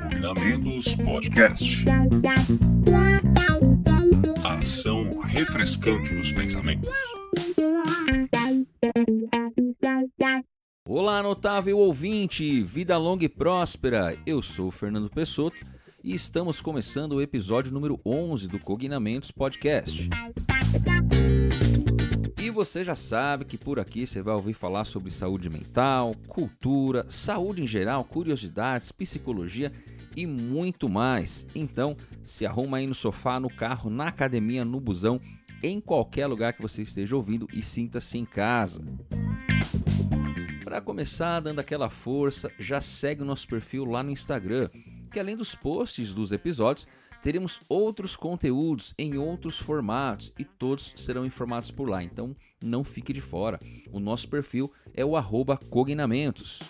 Combinamentos Podcast. Ação refrescante dos pensamentos. Olá, notável ouvinte, vida longa e próspera. Eu sou o Fernando Pessotto e estamos começando o episódio número 11 do Cognamentos Podcast. E você já sabe que por aqui você vai ouvir falar sobre saúde mental, cultura, saúde em geral, curiosidades, psicologia e muito mais. Então, se arruma aí no sofá, no carro, na academia, no busão, em qualquer lugar que você esteja ouvindo e sinta-se em casa. Para começar, dando aquela força, já segue o nosso perfil lá no Instagram, que além dos posts dos episódios, teremos outros conteúdos em outros formatos e todos serão informados por lá, então não fique de fora. O nosso perfil é o @cognamentos.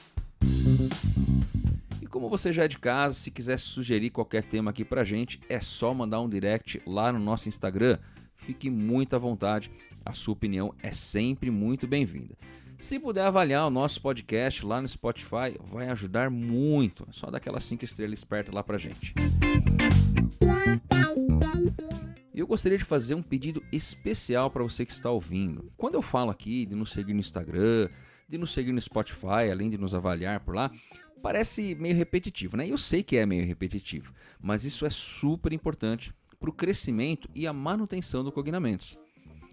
E como você já é de casa, se quiser sugerir qualquer tema aqui pra gente, é só mandar um direct lá no nosso Instagram. Fique muito à vontade, a sua opinião é sempre muito bem-vinda. Se puder avaliar o nosso podcast lá no Spotify, vai ajudar muito. É só dar aquelas 5 estrelas espertas lá pra gente. Eu gostaria de fazer um pedido especial para você que está ouvindo. Quando eu falo aqui de nos seguir no Instagram, de nos seguir no Spotify, além de nos avaliar por lá, parece meio repetitivo, né? Eu sei que é meio repetitivo, mas isso é super importante para o crescimento e a manutenção do Cognamentos.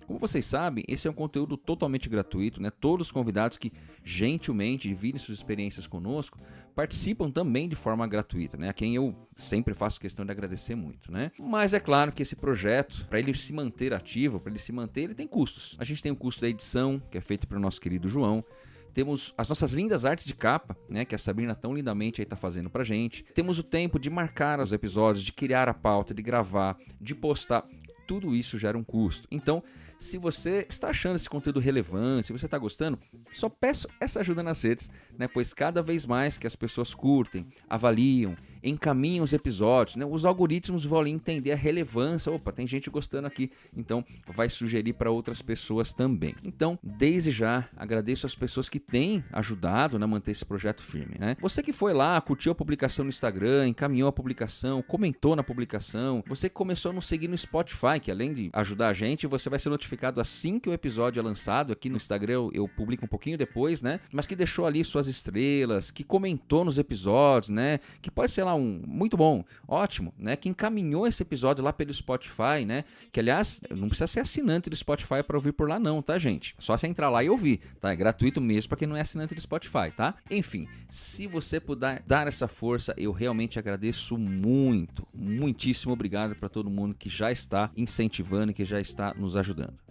Como vocês sabem, esse é um conteúdo totalmente gratuito, né? Todos os convidados que gentilmente dividem suas experiências conosco participam também de forma gratuita, né? A quem eu sempre faço questão de agradecer muito, né? Mas é claro que esse projeto, para ele se manter ativo, para ele se manter, ele tem custos. A gente tem o custo da edição, que é feito pelo nosso querido João. Temos as nossas lindas artes de capa, né, que a Sabrina tão lindamente aí tá fazendo pra gente. Temos o tempo de marcar os episódios, de criar a pauta, de gravar, de postar. Tudo isso gera um custo. Então, se você está achando esse conteúdo relevante, se você está gostando, só peço essa ajuda nas redes, né? Pois cada vez mais que as pessoas curtem, avaliam, encaminham os episódios, né? Os algoritmos vão ali entender a relevância. Opa, tem gente gostando aqui, então vai sugerir para outras pessoas também. Então, desde já, agradeço às pessoas que têm ajudado a manter esse projeto firme, né? Você que foi lá, curtiu a publicação no Instagram, encaminhou a publicação, comentou na publicação, você que começou a nos seguir no Spotify, que além de ajudar a gente, você vai ser notificado assim que o episódio é lançado. Aqui no Instagram eu publico um pouquinho depois, né? Mas que deixou ali suas estrelas, que comentou nos episódios, né? Que pode ser lá um muito bom, ótimo, né? Que encaminhou esse episódio lá pelo Spotify, né? Que aliás, não precisa ser assinante do Spotify para ouvir por lá não, tá, gente? Só você entrar lá e ouvir, tá? É gratuito mesmo para quem não é assinante do Spotify, tá? Enfim, se você puder dar essa força, eu realmente agradeço muito, muitíssimo obrigado para todo mundo que já está incentivando e que já está nos ajudando.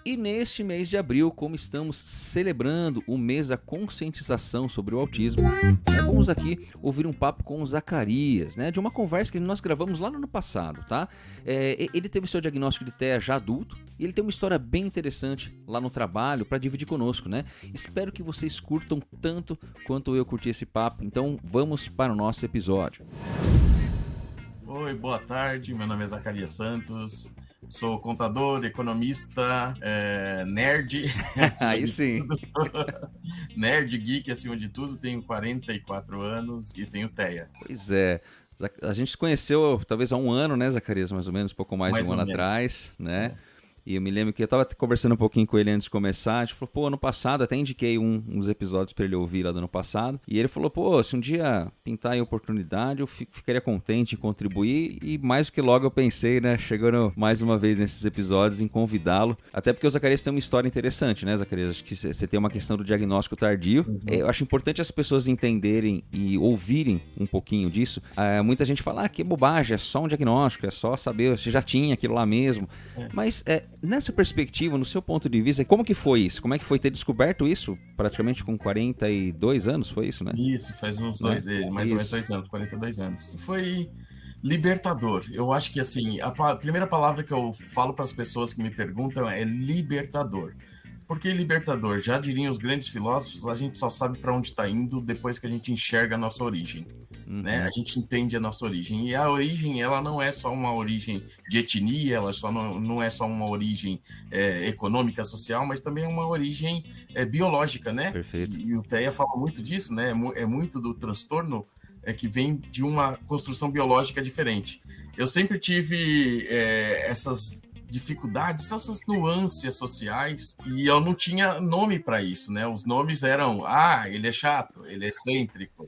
E neste mês de abril, como estamos celebrando o mês da conscientização sobre o autismo, vamos aqui ouvir um papo com o Zacarias, né, de uma conversa que nós gravamos lá no ano passado, tá? Ele teve seu diagnóstico de TEA já adulto e ele tem uma história bem interessante lá no trabalho para dividir conosco, né? Espero que vocês curtam tanto quanto eu curti esse papo, então vamos para o nosso episódio. Oi, boa tarde, meu nome é Zacarias Santos. Sou contador, economista, nerd. Aí sim. Nerd, geek, acima de tudo. Tenho 44 anos e tenho TEA. Pois é. A gente se conheceu talvez há um ano, né, Zacarias? Mais ou menos, pouco mais de um ano atrás, né? E eu me lembro que eu estava conversando um pouquinho com ele antes de começar. A gente falou, pô, ano passado, até indiquei uns episódios para ele ouvir lá do ano passado. E ele falou, pô, se um dia pintar em oportunidade, eu ficaria contente em contribuir. E mais do que logo eu pensei, né, chegando mais uma vez nesses episódios, em convidá-lo. Até porque o Zacarias tem uma história interessante, né, Zacarias? Acho que você tem uma questão do diagnóstico tardio. Eu acho importante as pessoas entenderem e ouvirem um pouquinho disso. Muita gente fala, que bobagem, é só um diagnóstico, é só saber se já tinha aquilo lá mesmo. Mas nessa perspectiva, no seu ponto de vista, como que foi isso? Como é que foi ter descoberto isso praticamente com 42 anos? Foi isso, né? Isso, faz uns mais ou menos 2 anos, 42 anos. Foi libertador. Eu acho que, assim, a primeira palavra que eu falo para as pessoas que me perguntam é libertador. Por que libertador? Já diriam os grandes filósofos, a gente só sabe para onde está indo depois que a gente enxerga a nossa origem. né? A gente entende a nossa origem. E a origem, ela não é só uma origem de etnia, ela só não é só uma origem econômica, social, mas também é uma origem biológica, né? Perfeito. E o Teia fala muito disso, né? É muito do transtorno que vem de uma construção biológica diferente. Eu sempre tive essas dificuldades, essas nuances sociais, e eu não tinha nome para isso, né? Os nomes eram, ele é chato, ele é excêntrico,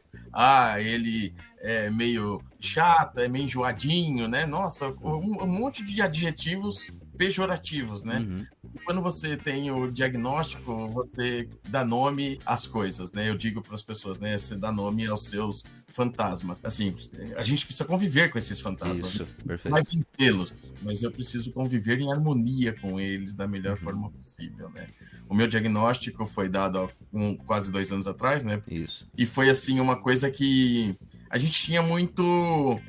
ele é meio chato, é meio enjoadinho, né? Nossa, um monte de adjetivos pejorativos, né? Quando você tem o diagnóstico, você dá nome às coisas, né? Eu digo para as pessoas, né? Você dá nome aos seus fantasmas. Assim, a gente precisa conviver com esses fantasmas. Isso, perfeito. Vai vencê-los, mas eu preciso conviver em harmonia com eles da melhor forma possível, né? O meu diagnóstico foi dado há quase 2 anos atrás, né? Isso. E foi, assim, uma coisa que a gente tinha muito...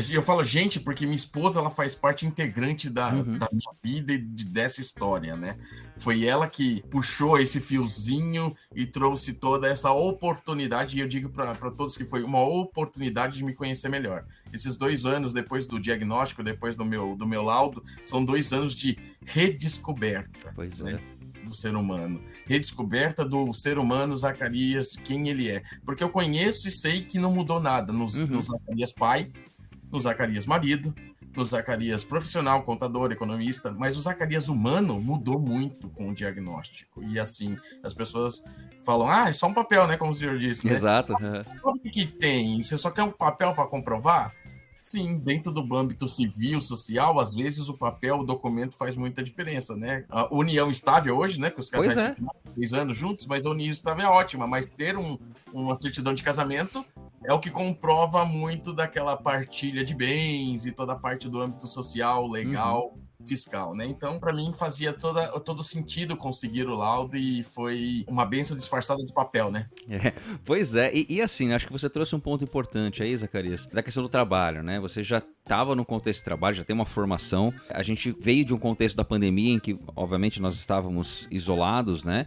eu falo gente porque minha esposa, ela faz parte integrante da minha vida e dessa história, né? Foi ela que puxou esse fiozinho e trouxe toda essa oportunidade, e eu digo para todos que foi uma oportunidade de me conhecer melhor. Esses 2 anos depois do diagnóstico, depois do meu laudo, são 2 anos de redescoberta. Pois né? é. Do ser humano, redescoberta do ser humano Zacarias, quem ele é, porque eu conheço e sei que não mudou nada no Zacarias pai, no Zacarias marido, no Zacarias profissional, contador, economista, mas o Zacarias humano mudou muito com o diagnóstico, e assim, as pessoas falam, é só um papel, né, como o senhor disse, né? Exato. Sabe o que tem? Você só quer um papel para comprovar? Sim, dentro do âmbito civil, social, às vezes o papel, o documento faz muita diferença, né? A união estável hoje, né? Que os casais ficam 3 anos juntos, mas a união estável é ótima, mas ter uma certidão de casamento é o que comprova muito daquela partilha de bens e toda a parte do âmbito social, legal, fiscal, né? Então, para mim, fazia todo sentido conseguir o laudo e foi uma bênção disfarçada de papel, né? Pois é, e assim, acho que você trouxe um ponto importante aí, Zacarias, da questão do trabalho, né? Você já estava no contexto de trabalho, já tem uma formação. A gente veio de um contexto da pandemia em que, obviamente, nós estávamos isolados, né?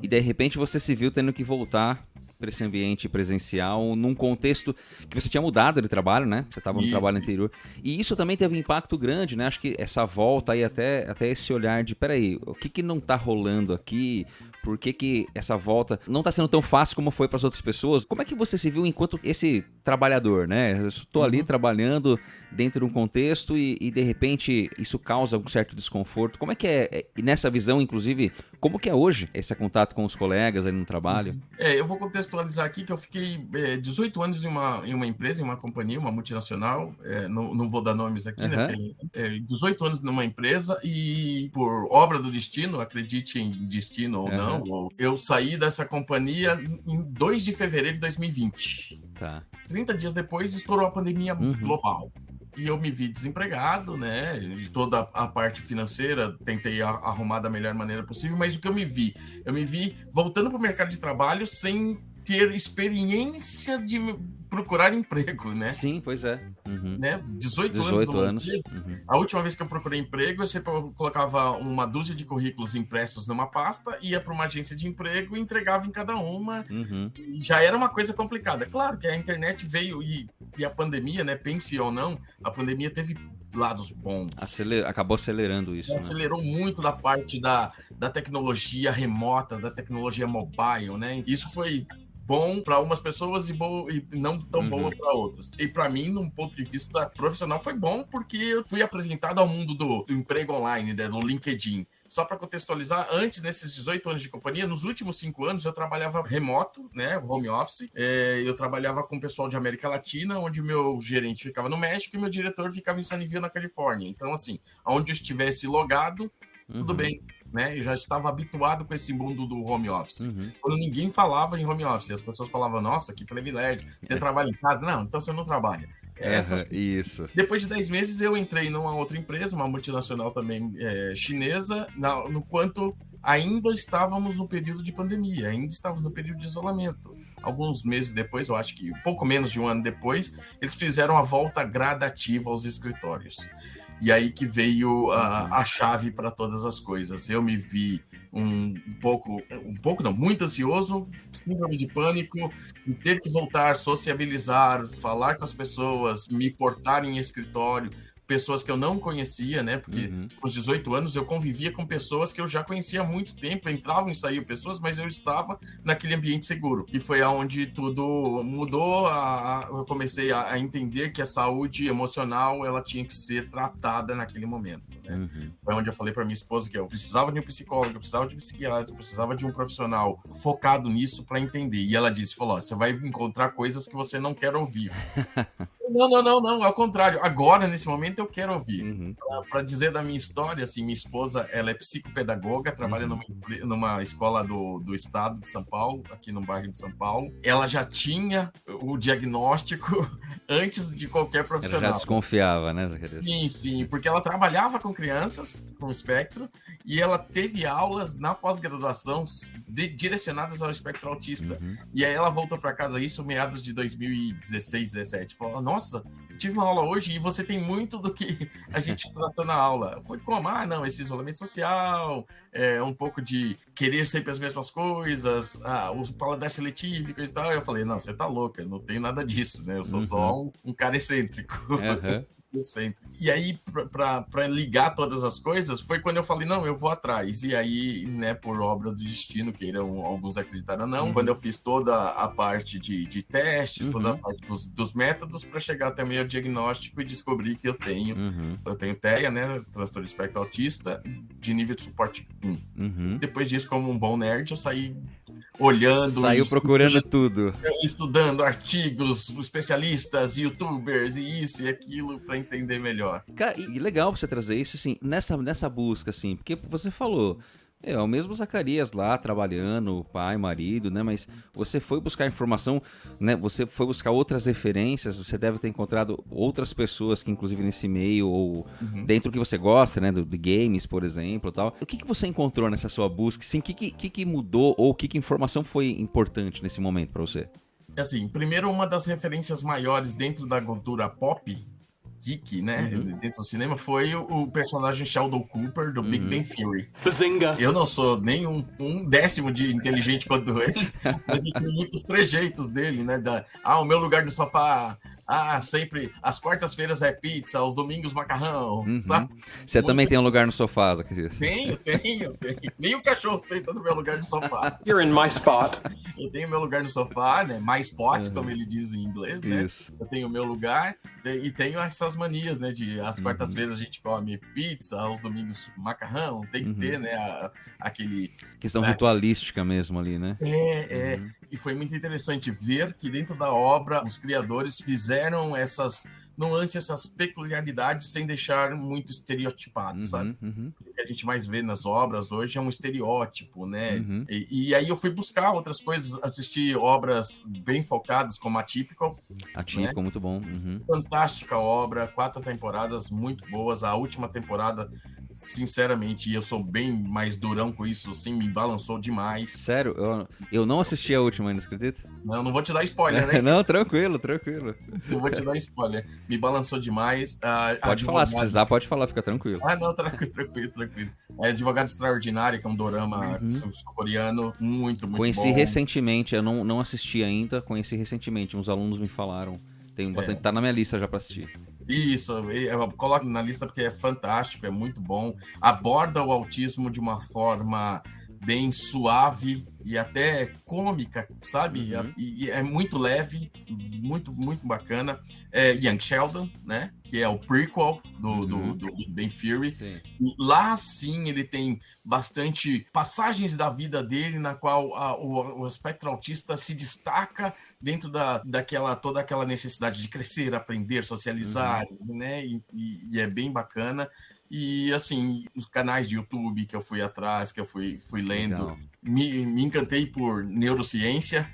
E de repente você se viu tendo que voltar para esse ambiente presencial, num contexto que você tinha mudado de trabalho, né? Você estava no trabalho anterior. E isso também teve um impacto grande, né? Acho que essa volta aí, até esse olhar de, peraí, o que não tá rolando aqui? Por que essa volta não tá sendo tão fácil como foi para as outras pessoas? Como é que você se viu enquanto esse trabalhador, né? Eu estou ali trabalhando dentro de um contexto e de repente isso causa um certo desconforto. Como é que é, nessa visão, inclusive, como que é hoje esse contato com os colegas ali no trabalho? Eu vou contextualizar aqui que eu fiquei 18 anos em uma empresa, em uma companhia, uma multinacional, não vou dar nomes aqui, né? Porque, 18 anos numa empresa e por obra do destino, acredite em destino ou não, eu saí dessa companhia em 2 de fevereiro de 2020. Tá. 30 dias depois estourou a pandemia global. E eu me vi desempregado, né? E toda a parte financeira tentei arrumar da melhor maneira possível, mas o que eu me vi voltando para o mercado de trabalho sem ter experiência de procurar emprego, né? Sim, pois é. Né? 18 anos. A última vez que eu procurei emprego, eu sempre colocava uma dúzia de currículos impressos numa pasta, ia para uma agência de emprego e entregava em cada uma. E já era uma coisa complicada. Claro que a internet veio e a pandemia, né? Pense ou não, a pandemia teve lados bons. Acabou acelerando isso. Acelerou muito da parte da tecnologia remota, da tecnologia mobile, né? Isso foi bom para umas pessoas e não tão boa para outras. E para mim, num ponto de vista profissional, foi bom porque eu fui apresentado ao mundo do emprego online, né, do LinkedIn. Só para contextualizar, antes desses 18 anos de companhia, nos últimos 5 anos eu trabalhava remoto, né, home office. Eu trabalhava com o pessoal de América Latina, onde meu gerente ficava no México e meu diretor ficava em Sunnyvale, na Califórnia. Então, assim, onde eu estivesse logado, tudo bem, né? Eu já estava habituado com esse mundo do home office. Quando ninguém falava em home office, as pessoas falavam, nossa, que privilégio, você trabalha em casa? Não, então você não trabalha. Isso. Depois de 10 meses, eu entrei numa outra empresa, uma multinacional também chinesa, no quanto ainda estávamos no período de pandemia, ainda estávamos no período de isolamento. Alguns meses depois, eu acho que pouco menos de 1 ano depois, eles fizeram a volta gradativa aos escritórios. E aí que veio a chave para todas as coisas. Eu me vi muito ansioso, síndrome de pânico, ter que voltar, sociabilizar, falar com as pessoas, me portar em escritório, pessoas que eu não conhecia, né? Porque aos 18 anos eu convivia com pessoas que eu já conhecia há muito tempo, entravam e saíam pessoas, mas eu estava naquele ambiente seguro. E foi aonde tudo mudou, eu comecei a entender que a saúde emocional, ela tinha que ser tratada naquele momento, né? Foi onde eu falei para minha esposa que eu precisava de um psicólogo, eu precisava de um psiquiatra, eu precisava de um profissional focado nisso para entender. E ela disse, falou, você vai encontrar coisas que você não quer ouvir. Não, ao contrário. Agora, nesse momento, eu quero ouvir. Para dizer da minha história, assim, minha esposa, ela é psicopedagoga, trabalha numa escola do estado de São Paulo, aqui no bairro de São Paulo. Ela já tinha o diagnóstico antes de qualquer profissional. Ela já desconfiava, né, Zacarias? Sim, porque ela trabalhava com crianças com espectro e ela teve aulas na pós-graduação direcionadas ao espectro autista. E aí ela voltou para casa, isso meados de 2016, 17. Falou, nossa, tive uma aula hoje e você tem muito do que a gente tratou na aula. Foi como? Não, esse isolamento social, um pouco de querer sempre as mesmas coisas, o paladar seletivo e coisa e tal. Eu falei, não, você tá louca, não tem nada disso, né? Eu sou só um cara excêntrico. E aí, para ligar todas as coisas, foi quando eu falei, não, eu vou atrás. E aí, né, por obra do destino, queiram alguns acreditaram ou não, quando eu fiz toda a parte de testes, toda a parte dos métodos para chegar até o meu diagnóstico e descobrir que eu tenho TEA, né, transtorno de espectro autista, de nível de suporte 1. Depois disso, como um bom nerd, eu saí olhando... Saiu procurando tudo. Estudando artigos, especialistas, youtubers e isso e aquilo para entender melhor. Cara, e legal você trazer isso, assim, nessa busca, assim, porque você falou, é o mesmo Zacarias lá, trabalhando, pai, marido, né, mas você foi buscar informação, né, você foi buscar outras referências, você deve ter encontrado outras pessoas que, inclusive, nesse meio, ou dentro do que você gosta, né, de games, por exemplo, tal. O que você encontrou nessa sua busca, assim, o que mudou, ou que informação foi importante nesse momento para você? Assim, primeiro, uma das referências maiores dentro da cultura pop, geek, né, dentro do cinema, foi o personagem Sheldon Cooper, do Big Bang Theory. Bazinga. Eu não sou nem um décimo de inteligente quanto ele, mas eu tenho muitos trejeitos dele, né, o meu lugar no sofá, sempre, às quartas-feiras é pizza, aos domingos macarrão, sabe? Você também tem um lugar no sofá, Zacarias? Tenho. Nem o cachorro senta no meu lugar no sofá. You're in my spot. Eu tenho meu lugar no sofá, né? My spot, como ele diz em inglês, né? Isso. Eu tenho o meu lugar e tenho essas manias, né? Às quartas-feiras a gente come pizza, aos domingos macarrão, tem que ter, né? Aquele... Questão ritualística mesmo ali, né? E foi muito interessante ver que dentro da obra os criadores fizeram essas nuances, essas peculiaridades sem deixar muito estereotipado, sabe? O que a gente mais vê nas obras hoje é um estereótipo, né? E aí eu fui buscar outras coisas, assistir obras bem focadas, como Atypical. Atypical, né? Muito bom. Fantástica obra, 4 temporadas muito boas. A última temporada, sinceramente, eu sou bem mais durão com isso, assim, me balançou demais. Sério? Eu não assisti a última ainda, acredita? Não vou te dar spoiler, né? Não, tranquilo. Não vou te dar spoiler. Me balançou demais. Pode falar, se precisar, pode falar, fica tranquilo. Não, tranquilo. Advogado Extraordinário, que é um dorama sul-coreano, muito conheci bom. Recentemente, eu não assisti ainda, conheci recentemente, uns alunos me falaram. Tem bastante, tá na minha lista já pra assistir. Isso, eu coloco na lista porque é fantástico, é muito bom. Aborda o autismo de uma forma bem suave e até cômica, sabe? E é muito leve, muito bacana. Young Sheldon, né? Que é o prequel do Big Bang Theory. E lá, sim, ele tem bastante passagens da vida dele na qual o espectro autista se destaca dentro toda aquela necessidade de crescer, aprender, socializar, né? E é bem bacana. E, assim, os canais de YouTube que eu fui atrás, que eu fui lendo, me encantei por neurociência.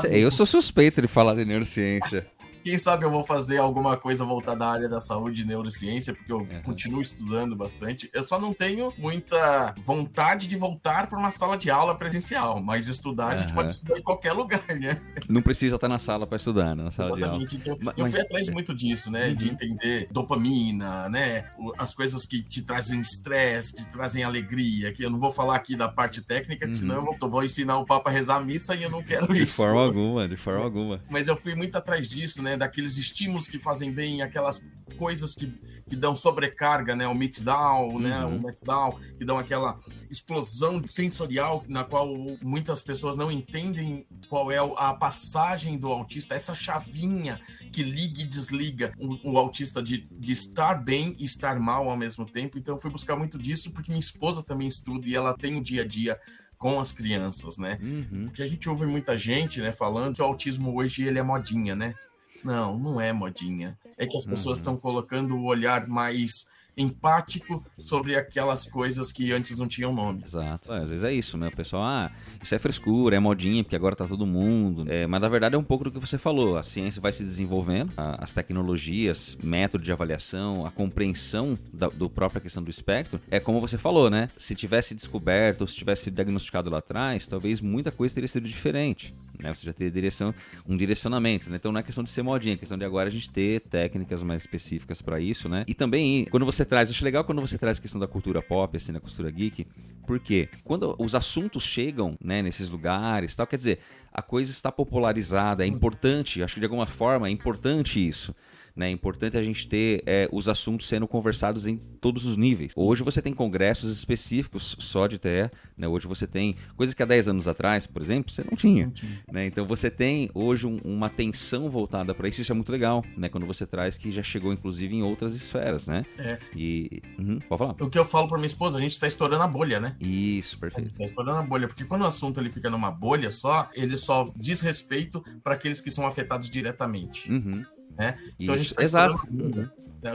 Eu sou suspeito de falar de neurociência. Quem sabe eu vou fazer alguma coisa voltada à área da saúde e neurociência, porque eu continuo estudando bastante. Eu só não tenho muita vontade de voltar para uma sala de aula presencial, mas estudar a gente pode estudar em qualquer lugar, né? Não precisa estar na sala para estudar, né? Na sala Exatamente. de aula. Então, eu fui atrás muito disso, né? De entender dopamina, né? As coisas que te trazem estresse, te trazem alegria, que eu não vou falar aqui da parte técnica, que senão eu vou ensinar o Papa a rezar a missa e eu não quero isso. De forma alguma. Mas eu fui muito atrás disso, né? Daqueles estímulos que fazem bem, aquelas coisas que dão sobrecarga, né? O mixdown, né? O mixdown, que dão aquela explosão sensorial na qual muitas pessoas não entendem qual é a passagem do autista, essa chavinha que liga e desliga o autista de estar bem e estar mal ao mesmo tempo. Então eu fui buscar muito disso porque minha esposa também estuda e ela tem o dia a dia com as crianças, né? Porque a gente ouve muita gente, né, falando que o autismo hoje ele é modinha, né? Não é modinha. É que as pessoas estão colocando o olhar mais empático sobre aquelas coisas que antes não tinham nome. Exato. Às vezes é isso, né? O pessoal, isso é frescura, é modinha, porque agora tá todo mundo. Mas na verdade é um pouco do que você falou. A ciência vai se desenvolvendo, as tecnologias, método de avaliação, a compreensão do própria questão do espectro. É como você falou, né? Se tivesse descoberto ou se tivesse diagnosticado lá atrás, talvez muita coisa teria sido diferente. Né? Você já teria um direcionamento, né? Então não é questão de ser modinha, é questão de agora a gente ter técnicas mais específicas para isso, né? E também, quando você traz, eu acho legal quando você traz a questão da cultura pop, assim, da cultura geek, porque quando os assuntos chegam, né, nesses lugares, tal, quer dizer, a coisa está popularizada, é importante, acho que de alguma forma é importante isso. É importante a gente ter os assuntos sendo conversados em todos os níveis. Hoje você tem congressos específicos só de TE, né? Hoje você tem coisas que há 10 anos atrás, por exemplo, você não tinha. Né? Então você tem hoje uma atenção voltada para isso é muito legal, né? Quando você traz que já chegou inclusive em outras esferas, né? Pode falar. O que eu falo para minha esposa, a gente está estourando a bolha, né? Isso, perfeito. A gente está estourando a bolha, porque quando o assunto ele fica numa bolha só, ele só diz respeito para aqueles que são afetados diretamente. Né? Então a gente está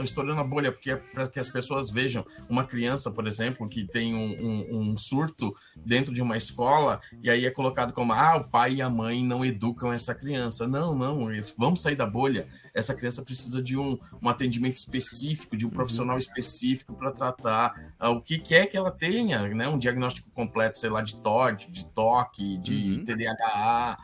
estourando a bolha, porque é para que as pessoas vejam uma criança, por exemplo, que tem um surto dentro de uma escola, e aí é colocado como, o pai e a mãe não educam essa criança. Não, vamos sair da bolha. Essa criança precisa de um atendimento específico, de um profissional específico para tratar o que quer que ela tenha, né? Um diagnóstico completo, sei lá, de TOD, de TOC, de TDAH,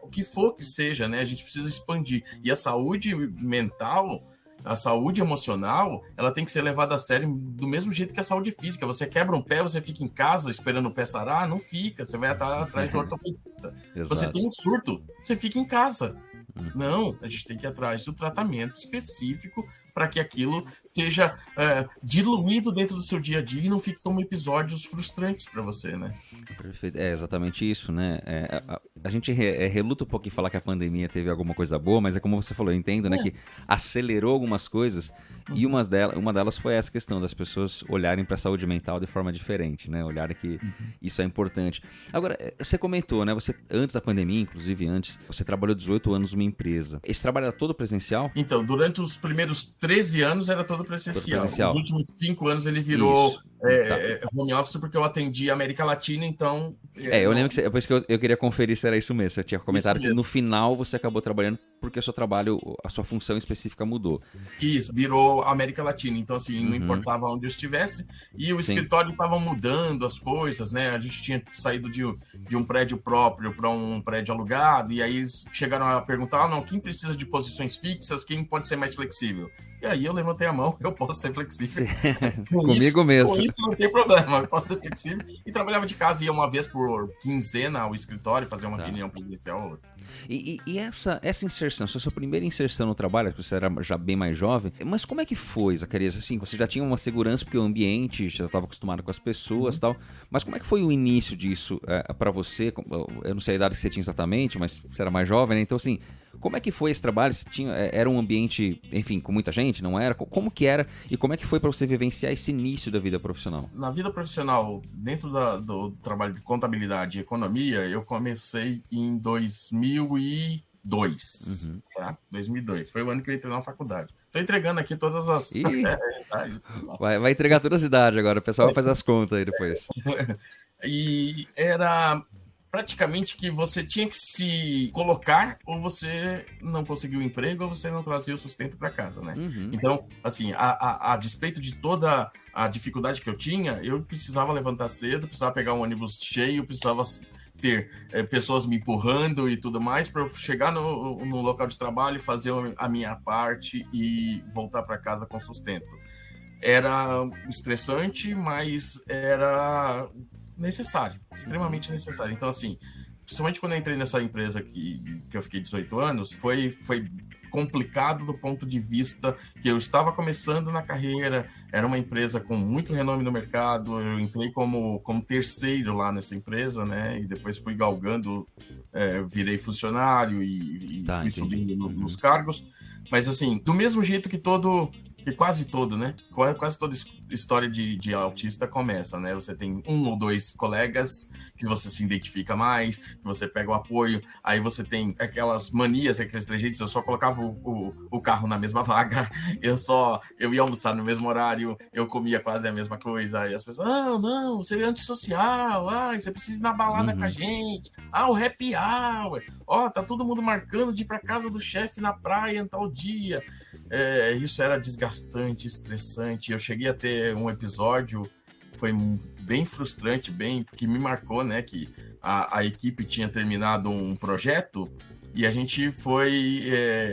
o que for que seja, né? A gente precisa expandir. E a saúde mental, a saúde emocional, ela tem que ser levada a sério do mesmo jeito que a saúde física. Você quebra um pé, você fica em casa esperando o pé sarar? Não fica, você vai atrás do ortopedista. Você tem um surto, você fica em casa. Não, a gente tem que ir atrás do tratamento específico para que aquilo seja diluído dentro do seu dia a dia e não fique como episódios frustrantes para você, né? Perfeito, é exatamente isso, né? A gente reluta um pouco em falar que a pandemia teve alguma coisa boa, mas é como você falou, eu entendo, né? Que acelerou algumas coisas e uma delas foi essa questão das pessoas olharem para a saúde mental de forma diferente, né? Olharem que isso é importante. Agora, você comentou, né? Você, antes da pandemia, inclusive antes, você trabalhou 18 anos numa empresa. Esse trabalho era todo presencial? Então, durante os primeiros 13 anos era todo presencial. Os últimos 5 anos ele virou home office porque eu atendi a América Latina, então... eu lembro que por isso que eu queria conferir se era isso mesmo. Você tinha comentado que no final você acabou trabalhando porque o seu trabalho, a sua função específica mudou. Isso, virou América Latina. Então, assim, não importava onde eu estivesse. E o escritório estava mudando as coisas, né? A gente tinha saído de um prédio próprio para um prédio alugado. E aí eles chegaram a perguntar, quem precisa de posições fixas? Quem pode ser mais flexível? E aí eu levantei a mão, eu posso ser flexível. Comigo mesmo. Com isso não tem problema, eu posso ser flexível. E trabalhava de casa, ia uma vez por quinzena ao escritório, fazer uma reunião presencial ou outra. E essa inserção, sua primeira inserção no trabalho, você era já bem mais jovem, mas como é que foi, Zacarias? Assim, você já tinha uma segurança porque o ambiente, já estava acostumado com as pessoas e tal, mas como é que foi o início disso para você? Eu não sei a idade que você tinha exatamente, mas você era mais jovem, né? Então, assim, como é que foi esse trabalho? Era um ambiente, enfim, com muita gente, não era? Como que era e como é que foi para você vivenciar esse início da vida profissional? Na vida profissional, dentro do trabalho de contabilidade e economia, eu comecei em 2002. Tá? 2002. Foi o ano que eu entrei na faculdade. Tô entregando aqui todas as... Vai entregar todas as idades agora. O pessoal faz as contas aí depois. E era... praticamente que você tinha que se colocar, ou você não conseguiu emprego, ou você não trazia o sustento para casa, né? Então, assim, a despeito de toda a dificuldade que eu tinha, eu precisava levantar cedo, precisava pegar um ônibus cheio, precisava ter pessoas me empurrando e tudo mais para eu chegar no local de trabalho, fazer a minha parte e voltar para casa com sustento. Era estressante, mas era necessário, extremamente necessário. Então, assim, principalmente quando eu entrei nessa empresa que eu fiquei 18 anos, foi complicado do ponto de vista que eu estava começando na carreira, era uma empresa com muito renome no mercado, eu entrei como terceiro lá nessa empresa, né, e depois fui galgando, virei funcionário e fui subindo nos cargos, mas assim, do mesmo jeito que quase todo, né? Quase toda história de autista começa, né? Você tem um ou dois colegas que você se identifica mais, que você pega o apoio, aí você tem aquelas manias, aqueles trejeitos, eu só colocava o carro na mesma vaga, eu ia almoçar no mesmo horário, eu comia quase a mesma coisa, aí as pessoas, não, você é antissocial, você precisa ir na balada com a gente, o happy hour, tá todo mundo marcando de ir pra casa do chefe na praia em tal dia. Isso era desgastante, estressante. Eu cheguei a ter um episódio, foi bem frustrante, que me marcou, né? Que a equipe tinha terminado um projeto e a gente foi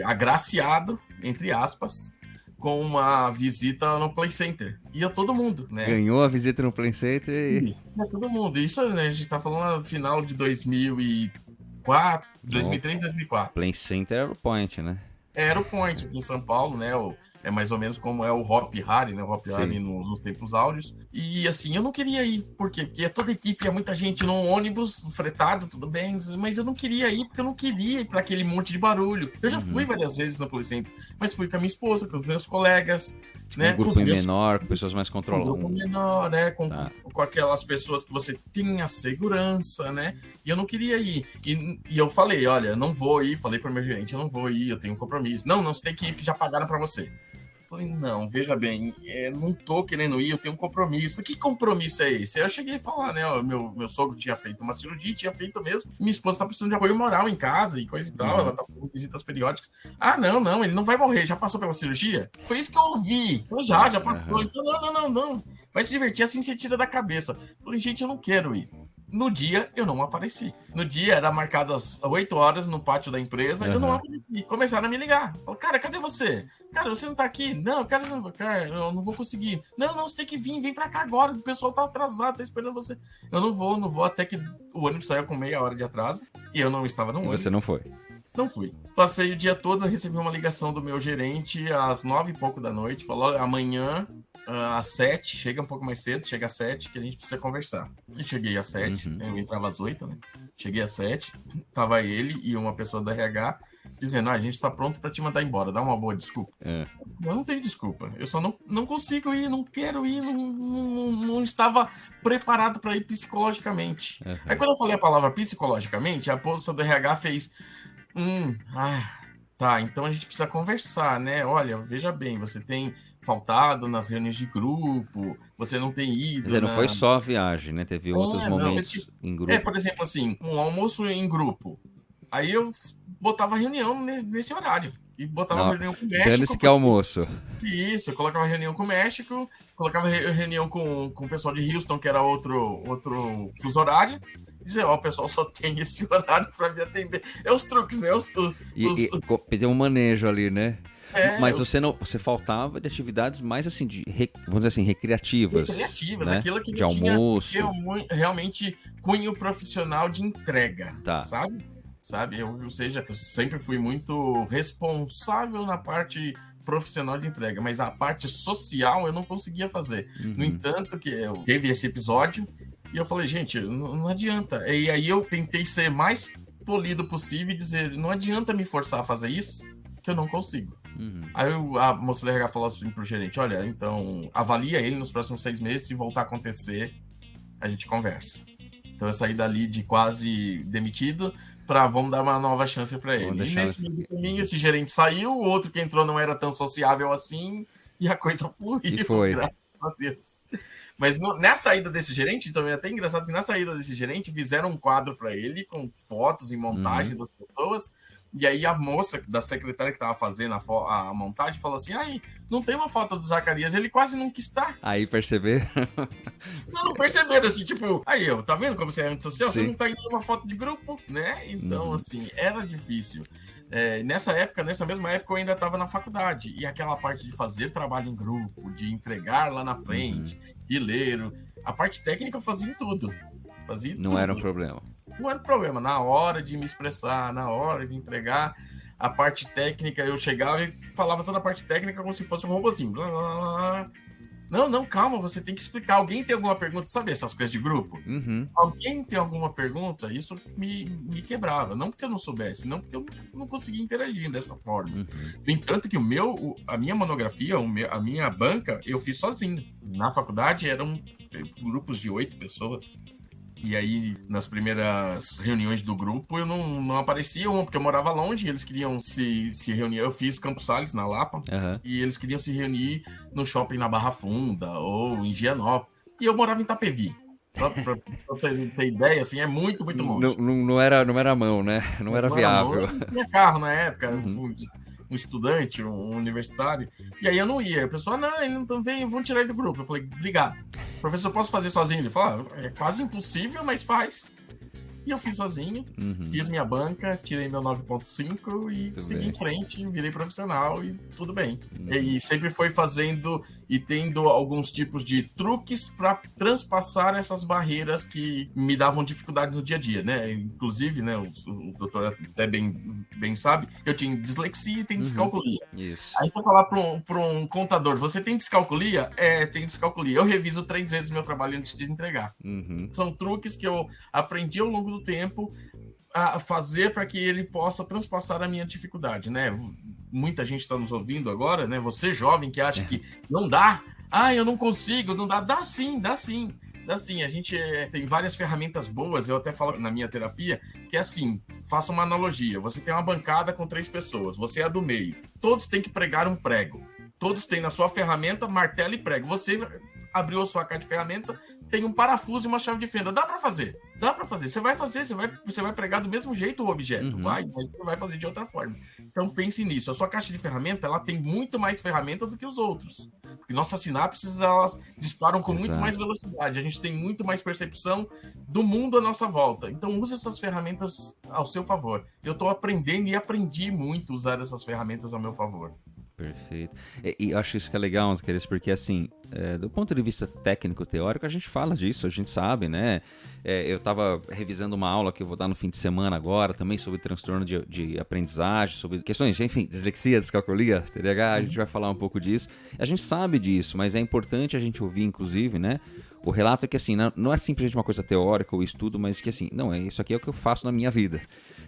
agraciado, entre aspas, com uma visita no Play Center. Ia todo mundo, né? Ganhou a visita no Play Center e... Isso, ia todo mundo. Isso, né, a gente tá falando no final de 2004, 2003, 2004. Play Center era o point, né? Era o point aqui em São Paulo, né? É mais ou menos como é o Hop Hari, né? O Hop Hari nos tempos áureos. E assim, eu não queria ir. Por quê? Porque toda equipe, muita gente num ônibus fretado, tudo bem, mas eu não queria ir, porque eu não queria ir para aquele monte de barulho. Eu já fui várias vezes no Play Center, mas fui com a minha esposa, com os meus colegas, né? Um grupo menor, com pessoas mais controladas. Um grupo menor, né? Com aquelas pessoas que você tem a segurança, né? E eu não queria ir. E eu falei, olha, eu não vou ir. Falei para o meu gerente, eu não vou ir, eu tenho um compromisso. Não, você tem que ir, porque já pagaram para você. Falei, não, veja bem, não tô querendo ir, eu tenho um compromisso. Que compromisso é esse? Aí eu cheguei a falar, né? Meu sogro tinha feito uma cirurgia, tinha feito mesmo. Minha esposa tá precisando de apoio moral em casa e coisa e tal. Ela tá fazendo visitas periódicas. Não, ele não vai morrer, já passou pela cirurgia? Foi isso que eu ouvi. Então já passou. Então, não. Vai se divertir, assim você tira da cabeça. Falei, gente, eu não quero ir. No dia, eu não apareci. No dia, era marcado às 8 horas no pátio da empresa, eu não apareci. Começaram a me ligar. Falaram, cara, cadê você? Cara, você não tá aqui? Não, cara, eu não vou conseguir. Não, você tem que vir, vem pra cá agora, o pessoal tá atrasado, tá esperando você. Eu não vou, até que o ônibus saiu com meia hora de atraso, e eu não estava no ônibus. E você não foi? Não fui. Passei o dia todo, recebi uma ligação do meu gerente às 9 e pouco da noite, falou, amanhã... às 7, chega um pouco mais cedo, chega às 7, que a gente precisa conversar. E cheguei às 7, eu entrava às 8, né? Cheguei às 7, tava ele e uma pessoa da RH dizendo, a gente tá pronto pra te mandar embora, dá uma boa desculpa. Eu não tenho desculpa, eu só não consigo ir, não quero ir, não estava preparado para ir psicologicamente. Aí quando eu falei a palavra psicologicamente, a moça do RH fez, tá, então a gente precisa conversar, né? Olha, veja bem, você tem faltado nas reuniões de grupo, você não tem ido. Quer dizer, não foi só a viagem, né? Teve outros momentos em grupo. Por exemplo, assim, um almoço em grupo. Aí eu botava reunião nesse horário. E botava reunião com o México. Dane-se que é almoço. Isso, eu colocava reunião com o México, colocava reunião com o pessoal de Houston, que era outro fuso horário. Dizer, o pessoal só tem esse horário para me atender. É os truques, né? E tem um manejo ali, né? Mas você faltava de atividades mais assim, vamos dizer assim, recreativas. Né? Aquilo que de almoço. Realmente cunho profissional de entrega, sabe? Eu sempre fui muito responsável na parte profissional de entrega, mas a parte social eu não conseguia fazer. No entanto, que teve esse episódio e eu falei, gente, não adianta. E aí eu tentei ser mais polido possível e dizer, não adianta me forçar a fazer isso, que eu não consigo. Aí a moça do RH falou assim pro gerente, olha, então avalia ele nos próximos 6 meses, se voltar a acontecer, a gente conversa. Então eu saí dali de quase demitido para vamos dar uma nova chance para ele. E nesse meio do caminho, esse gerente saiu, o outro que entrou não era tão sociável assim, e a coisa fluiu, e foi. Graças a Deus. Mas na saída desse gerente, também é até engraçado que na saída desse gerente fizeram um quadro para ele com fotos e montagem das pessoas. E aí a moça da secretária que estava fazendo a montagem falou assim: ai, não tem uma foto do Zacarias, ele quase nunca está. Aí perceber? Não perceberam, assim, tipo, aí, tá vendo como você é antissocial? Sim. Você não tá em nenhuma foto de grupo, né? Então, assim, era difícil. Nessa mesma época, eu ainda estava na faculdade. E aquela parte de fazer trabalho em grupo, de entregar lá na frente, de ler. A parte técnica eu fazia em tudo. Não era um problema. Não era um problema. Na hora de me expressar, na hora de entregar, a parte técnica, eu chegava e falava toda a parte técnica como se fosse um robôzinho. Blá, blá, blá. Não, calma, você tem que explicar. Alguém tem alguma pergunta? Sabe essas coisas de grupo? Alguém tem alguma pergunta? Isso me quebrava. Não porque eu não soubesse, não porque eu não conseguia interagir dessa forma. No entanto, que a minha monografia, a minha banca, eu fiz sozinho. Na faculdade eram grupos de 8 pessoas. E aí, nas primeiras reuniões do grupo, eu não aparecia porque eu morava longe, eles queriam se reunir. Eu fiz Campos Sales, na Lapa, e eles queriam se reunir no shopping na Barra Funda ou em Gianópolis. E eu morava em Itapevi. Só pra ter ideia, assim, é muito, muito longe. Não era a mão, né? Não era viável. Eu não tinha carro na época, um estudante, um universitário, e aí eu não ia. A pessoa, não, ele não vem, vamos tirar ele do grupo. Eu falei, obrigado. Professor, posso fazer sozinho? Ele falou, é quase impossível, mas faz. E eu fiz sozinho, fiz minha banca, tirei meu 9.5 e segui em frente, virei profissional e tudo bem. E sempre foi fazendo e tendo alguns tipos de truques para transpassar essas barreiras que me davam dificuldade no dia a dia, né? Inclusive, né, o doutor até bem sabe, eu tinha dislexia e tenho descalculia. Isso. Aí você falar para um contador, você tem descalculia? Tenho descalculia. Eu reviso 3 vezes meu trabalho antes de entregar. São truques que eu aprendi ao longo do tempo a fazer para que ele possa transpassar a minha dificuldade, né? Muita gente está nos ouvindo agora, né? Você jovem que acha que não dá, eu não consigo, não dá. Dá sim. Dá sim, a gente tem várias ferramentas boas, eu até falo na minha terapia, que é assim, faça uma analogia, você tem uma bancada com 3 pessoas, você é a do meio, todos têm que pregar um prego, todos têm na sua ferramenta martelo e prego, você abriu a sua caixa de ferramenta, tem um parafuso e uma chave de fenda, dá para fazer, você vai pregar do mesmo jeito o objeto, mas você vai fazer de outra forma. Então pense nisso, a sua caixa de ferramenta, ela tem muito mais ferramenta do que os outros, porque nossas sinapses, elas disparam com muito mais velocidade, a gente tem muito mais percepção do mundo à nossa volta, então use essas ferramentas ao seu favor. Eu estou aprendendo e aprendi muito a usar essas ferramentas ao meu favor. Perfeito. E eu acho isso que é legal, Zacarias, porque assim, do ponto de vista técnico-teórico, a gente fala disso, a gente sabe, né? Eu estava revisando uma aula que eu vou dar no fim de semana agora, também sobre transtorno de aprendizagem, sobre questões, enfim, dislexia, descalculia, TDAH, a gente vai falar um pouco disso. A gente sabe disso, mas é importante a gente ouvir, inclusive, né? O relato é que assim, não é simplesmente uma coisa teórica ou estudo, mas que assim, não, isso aqui é o que eu faço na minha vida.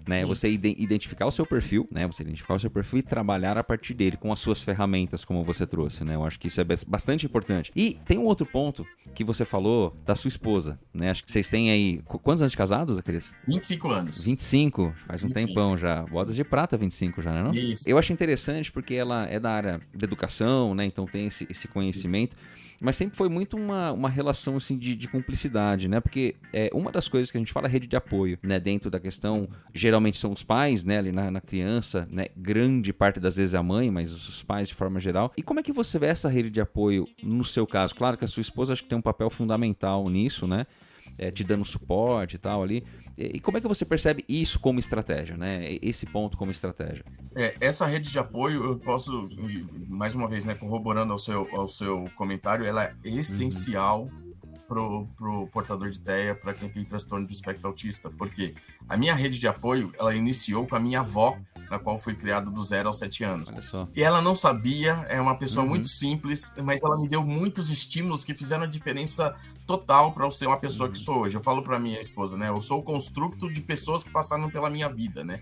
Né? Você identificar o seu perfil, né? Você identificar o seu perfil e trabalhar a partir dele, com as suas ferramentas, como você trouxe, né? Eu acho que isso é bastante importante. E tem um outro ponto que você falou da sua esposa, né? Acho que vocês têm aí... Quantos anos de casados, Zacarias? 25 anos. 25? Faz um tempão já. Bodas de prata, 25 já, né? Não? Isso. Eu acho interessante porque ela é da área da educação, né? Então tem esse conhecimento. Mas sempre foi muito uma relação assim, de cumplicidade, né? Porque uma das coisas que a gente fala é rede de apoio, né? Dentro da questão, geralmente são os pais, né? Ali na criança, né? Grande parte das vezes é a mãe, mas os pais de forma geral. E como é que você vê essa rede de apoio no seu caso? Claro que a sua esposa acho que tem um papel fundamental nisso, né? Te dando suporte e tal ali. E como é que você percebe isso como estratégia, né? Esse ponto como estratégia? Essa rede de apoio, eu posso, mais uma vez, né, corroborando ao seu comentário, ela é essencial pro portador de TEA, para quem tem transtorno do espectro autista, porque a minha rede de apoio, ela iniciou com a minha avó, na qual fui criado do 0 aos 7 anos. Olha só. E ela não sabia, é uma pessoa muito simples, mas ela me deu muitos estímulos que fizeram a diferença total para eu ser uma pessoa que sou hoje. Eu falo para minha esposa, né? Eu sou o construto de pessoas que passaram pela minha vida, né?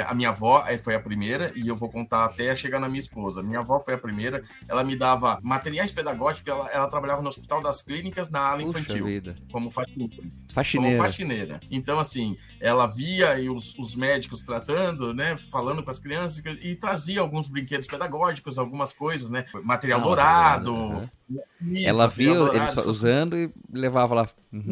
A minha avó foi a primeira, e eu vou contar até chegar na minha esposa. Minha avó foi a primeira, ela me dava materiais pedagógicos, ela trabalhava no Hospital das Clínicas, na ala infantil, como faxineira. Então, assim, ela via os médicos tratando, né, falando com as crianças, e trazia alguns brinquedos pedagógicos, algumas coisas, né, material dourado, Ela via eles adorado. usando e levava lá. Uhum.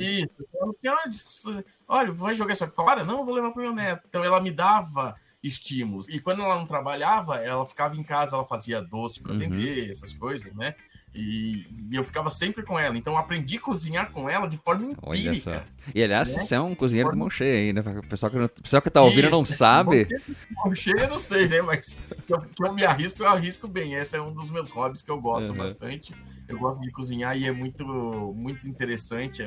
Isso. Olha, vai jogar isso aqui fora? Não, eu vou levar para o meu neto. Então ela me dava estímulos. E quando ela não trabalhava, ela ficava em casa, ela fazia doce para vender, essas coisas, né? E eu ficava sempre com ela. Então eu aprendi a cozinhar com ela de forma empírica. Olha só. E aliás, né? você é um cozinheiro de mão cheia aí, né? O pessoal que tá ouvindo não sabe. Mão cheia eu não sei, né? Mas que eu me arrisco, eu arrisco bem. Esse é um dos meus hobbies que eu gosto bastante. Eu gosto de cozinhar e é muito, muito interessante.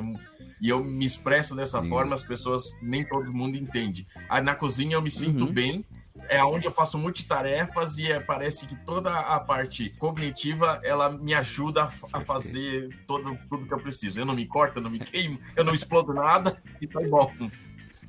E eu me expresso dessa forma, as pessoas, nem todo mundo entende. Aí na cozinha eu me sinto bem. É onde eu faço multitarefas e parece que toda a parte cognitiva ela me ajuda a fazer tudo que eu preciso. Eu não me corto, eu não me queimo, eu não explodo nada e tá bom.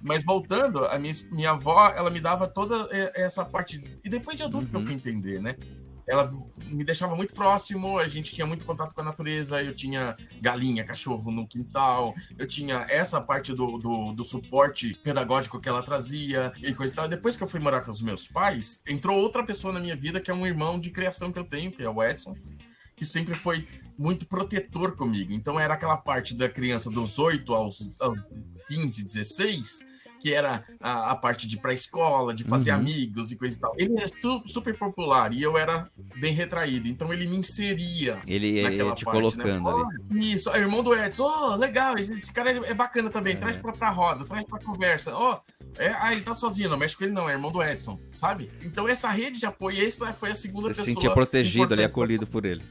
Mas voltando, a minha avó, ela me dava toda essa parte. E depois de adulto que eu fui entender, né? Ela me deixava muito próximo, a gente tinha muito contato com a natureza, eu tinha galinha, cachorro no quintal, eu tinha essa parte do suporte pedagógico que ela trazia e coisa e tal. Depois que eu fui morar com os meus pais, entrou outra pessoa na minha vida, que é um irmão de criação que eu tenho, que é o Edson, que sempre foi muito protetor comigo. Então era aquela parte da criança dos 8 aos 15, 16... que era a parte de ir pra escola, de fazer amigos e coisa e tal. Ele é super popular e eu era bem retraído, então ele me inseria naquela te parte, colocando ali. Isso, é irmão do Edson, legal, esse cara é bacana também, traz pra roda, traz pra conversa, ele tá sozinho, não mexe com ele não, é irmão do Edson, sabe? Então essa rede de apoio, essa foi a segunda pessoa. Você se sentia protegido ali, acolhido por ele.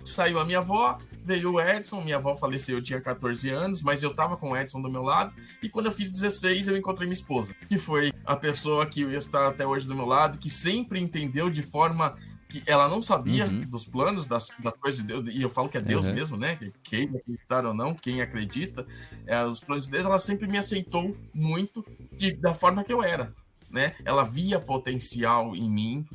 Saiu a minha avó, veio o Edson, minha avó faleceu, eu tinha 14 anos, mas eu tava com o Edson do meu lado, e quando eu fiz 16, eu encontrei minha esposa, que foi a pessoa que está até hoje do meu lado, que sempre entendeu de forma que ela não sabia dos planos, das coisas de Deus, e eu falo que é Deus mesmo, né? Quem acreditar ou não, quem acredita, os planos de Deus, ela sempre me aceitou muito da forma que eu era. Né? Ela via potencial em mim,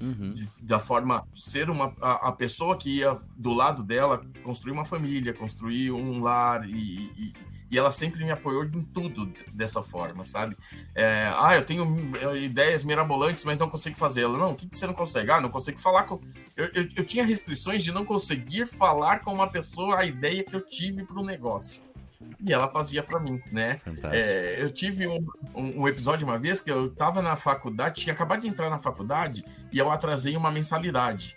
da forma de ser a pessoa que ia do lado dela construir uma família, construir um lar, e ela sempre me apoiou em tudo dessa forma, sabe? Eu tenho ideias mirabolantes, mas não consigo fazer. Ela, não, o que você não consegue? Não consigo falar com... Eu tinha restrições de não conseguir falar com uma pessoa a ideia que eu tive para o negócio. E ela fazia para mim, né? Eu tive um episódio uma vez que eu estava na faculdade, tinha acabado de entrar na faculdade e eu atrasei uma mensalidade.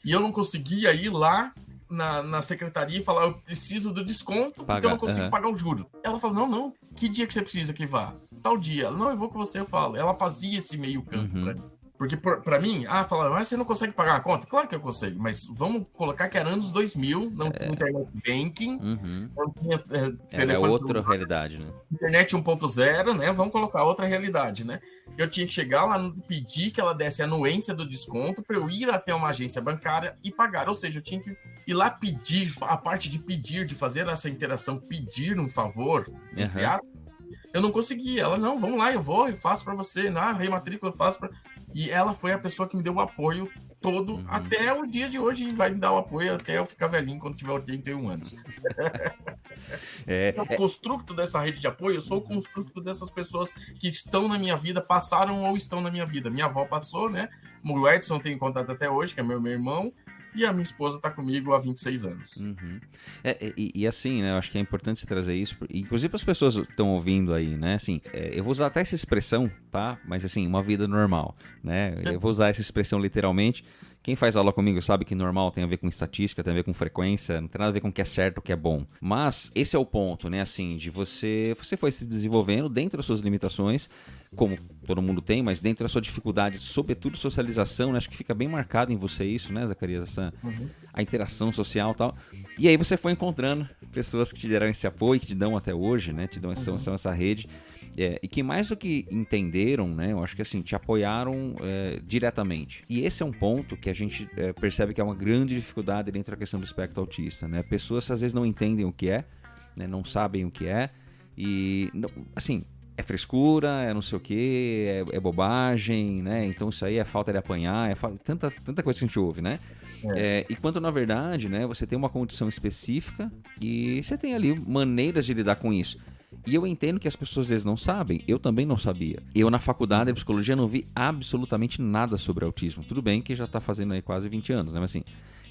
E eu não conseguia ir lá na secretaria e falar, eu preciso do desconto porque eu não consigo pagar o juro. Ela falou, não, que dia que você precisa que vá? Tal dia. Ela, não, eu vou com você, eu falo. Ela fazia esse meio campo pra mim. Porque pra mim, falaram, mas você não consegue pagar a conta? Claro que eu consigo, mas vamos colocar que era anos 2000, não tinha internet banking, não tinha telefone. É outra realidade, né? Internet 1.0, né? Vamos colocar outra realidade, né? Eu tinha que chegar lá, pedir que ela desse a anuência do desconto para eu ir até uma agência bancária e pagar. Ou seja, eu tinha que ir lá pedir, a parte de pedir, de fazer essa interação, pedir um favor, entre aspas, eu não conseguia. Ela, não, vamos lá, eu vou e faço para você, na rematrícula eu faço para... E ela foi a pessoa que me deu o apoio todo até o dia de hoje, e vai me dar o apoio até eu ficar velhinho quando tiver 81 anos. O construto dessa rede de apoio, eu sou o construto dessas pessoas que estão na minha vida, passaram ou estão na minha vida. Minha avó passou, né? O Edson tem contato até hoje, que é meu irmão, e a minha esposa está comigo há 26 anos. E assim, né? Eu acho que é importante você trazer isso, inclusive para as pessoas que estão ouvindo aí, né? Assim, eu vou usar até essa expressão, tá? Mas assim, uma vida normal, né? Eu vou usar essa expressão literalmente. Quem faz aula comigo sabe que normal tem a ver com estatística, tem a ver com frequência, não tem nada a ver com o que é certo, o que é bom. Mas esse é o ponto, né? Assim, de você foi se desenvolvendo dentro das suas limitações, como todo mundo tem, mas dentro da sua dificuldade, sobretudo socialização, né? Acho que fica bem marcado em você isso, né, Zacarias? A interação social e tal. E aí você foi encontrando pessoas que te deram esse apoio, que te dão até hoje, né? Te dão essa rede. E que mais do que entenderam, né? Eu acho que assim, te apoiaram diretamente. E esse é um ponto que a gente percebe que é uma grande dificuldade dentro da questão do espectro autista, né? Pessoas às vezes não entendem o que é, né? Não sabem o que é. E, assim, é frescura, é não sei o que, é bobagem, né? Então isso aí é falta de apanhar, tanta coisa que a gente ouve, né? E quando na verdade, né, você tem uma condição específica e você tem ali maneiras de lidar com isso. E eu entendo que as pessoas às vezes não sabem, eu também não sabia. Eu na faculdade de psicologia não vi absolutamente nada sobre autismo. Tudo bem que já está fazendo aí quase 20 anos, né? Mas assim,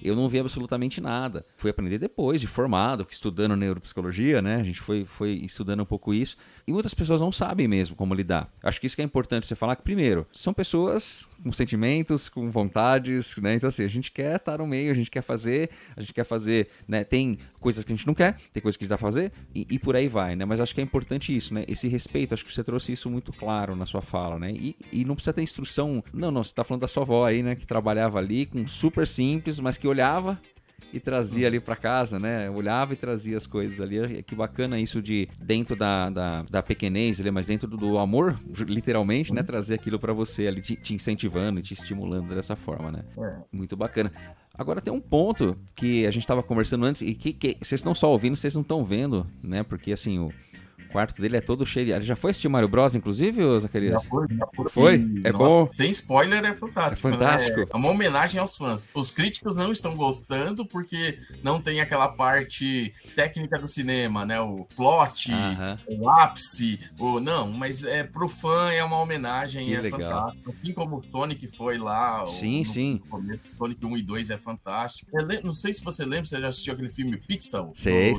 eu não vi absolutamente nada. Fui aprender depois, de formado, estudando neuropsicologia, né? A gente foi estudando um pouco isso. E muitas pessoas não sabem mesmo como lidar. Acho que isso que é importante você falar, que primeiro, são pessoas com sentimentos, com vontades, né? Então assim, a gente quer estar no meio, a gente quer fazer, né? Tem coisas que a gente não quer, tem coisas que a gente dá pra fazer e por aí vai, né? Mas acho que é importante isso, né? Esse respeito, acho que você trouxe isso muito claro na sua fala, né? E não precisa ter instrução, não, você tá falando da sua avó aí, né? Que trabalhava ali com super simples, mas que olhava e trazia ali pra casa, né? Olhava e trazia as coisas ali. Que bacana isso de, dentro da pequenez, mas dentro do amor, literalmente, né? Trazer aquilo pra você ali, te incentivando e te estimulando dessa forma, né? Muito bacana. Agora tem um ponto que a gente tava conversando antes e que vocês estão só ouvindo, vocês não estão vendo, né? Porque assim, o quarto dele é todo cheio de... Ele já foi assistir Mario Bros, inclusive, ô Zacarias? Já foi. Foi? E, é nossa, bom? sem spoiler, é fantástico. É fantástico. Né? É uma homenagem aos fãs. Os críticos não estão gostando porque não tem aquela parte técnica do cinema, né? O plot, o ápice, não, mas pro fã é uma homenagem, que é legal. fantástico. Assim como o Sonic foi lá. Sim. Começo, Sonic 1 e 2 é fantástico. Não sei se você lembra, você já assistiu aquele filme Pixel? Sei.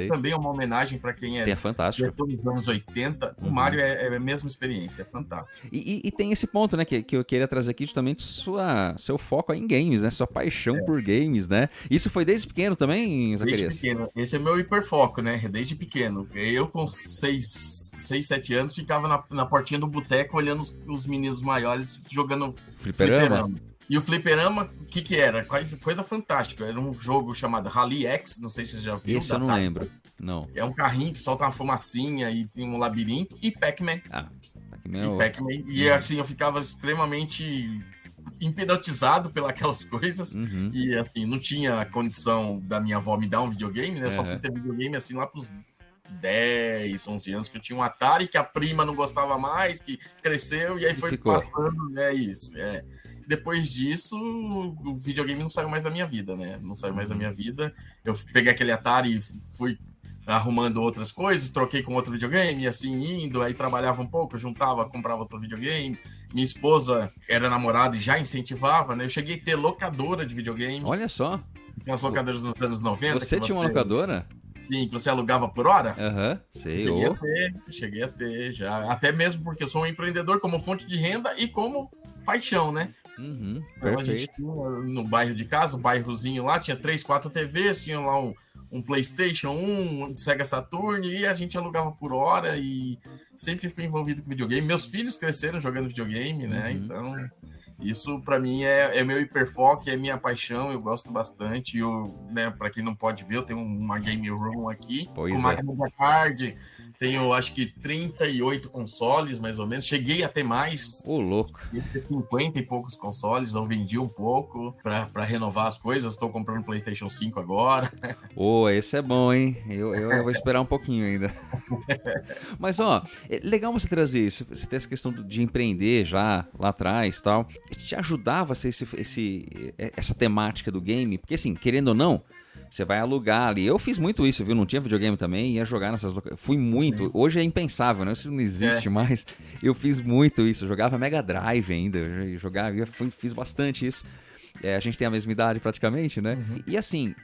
Também é uma homenagem para quem Sim, é fantástico. Dos anos 80, o Mario é a mesma experiência, é fantástico. E tem esse ponto, né, que eu queria trazer aqui justamente seu foco aí em games, né, sua paixão por games, né? Isso foi desde pequeno também, Zacarias? Desde pequeno, esse é meu hiperfoco, né, desde pequeno. Eu com 6, 7 anos ficava na portinha do boteco olhando os meninos maiores jogando fliperama. E o fliperama, o que era? Coisa fantástica. Era um jogo chamado Rally X, não sei se você já viu. Esse eu não lembro, não. É um carrinho que solta uma fumacinha e tem um labirinto. E Pac-Man. Pac-Man. E assim, eu ficava extremamente hipnotizado pelas coisas. E assim, não tinha condição da minha avó me dar um videogame, né? Eu só fui ter videogame assim lá pros 10, 11 anos, que eu tinha um Atari, que a prima não gostava mais, que cresceu, e aí foi passando, né? Isso, Depois disso, o videogame não saiu mais da minha vida, né? Não saiu mais da minha vida. Eu peguei aquele Atari e fui arrumando outras coisas, troquei com outro videogame, e assim indo, aí trabalhava um pouco, juntava, comprava outro videogame. Minha esposa era namorada e já incentivava, né? Eu cheguei a ter locadora de videogame. Olha só. As locadoras dos anos 90. Você tinha uma locadora? Sim, que você alugava por hora? Sei. Cheguei a ter já. Até mesmo porque eu sou um empreendedor como fonte de renda e como paixão, né? Perfeito. A gente tinha no bairro de casa, um bairrozinho lá, tinha 3, 4 TVs, tinha lá um PlayStation 1, um Sega Saturn, e a gente alugava por hora e sempre fui envolvido com videogame. Meus filhos cresceram jogando videogame, né? Então, isso para mim é meu hiperfoco, é minha paixão, eu gosto bastante. Né, para quem não pode ver, eu tenho uma game room aqui, com máquina de arcade. Tenho, acho que, 38 consoles, mais ou menos. Cheguei a ter mais. Ô, louco. 50 e poucos consoles, eu vendi um pouco para renovar as coisas. Estou comprando PlayStation 5 agora. Esse é bom, hein? Eu vou esperar um pouquinho ainda. Mas, é legal você trazer isso. Você ter essa questão de empreender já lá atrás e tal. Isso te ajudava a ser essa temática do game? Porque, assim, querendo ou não, você vai alugar ali. Eu fiz muito isso, viu? Não tinha videogame também, ia jogar nessas... Fui muito. Sim. Hoje é impensável, né? Isso não existe mais. Eu fiz muito isso. Eu jogava Mega Drive ainda. Fiz bastante isso. A gente tem a mesma idade praticamente, né? E assim,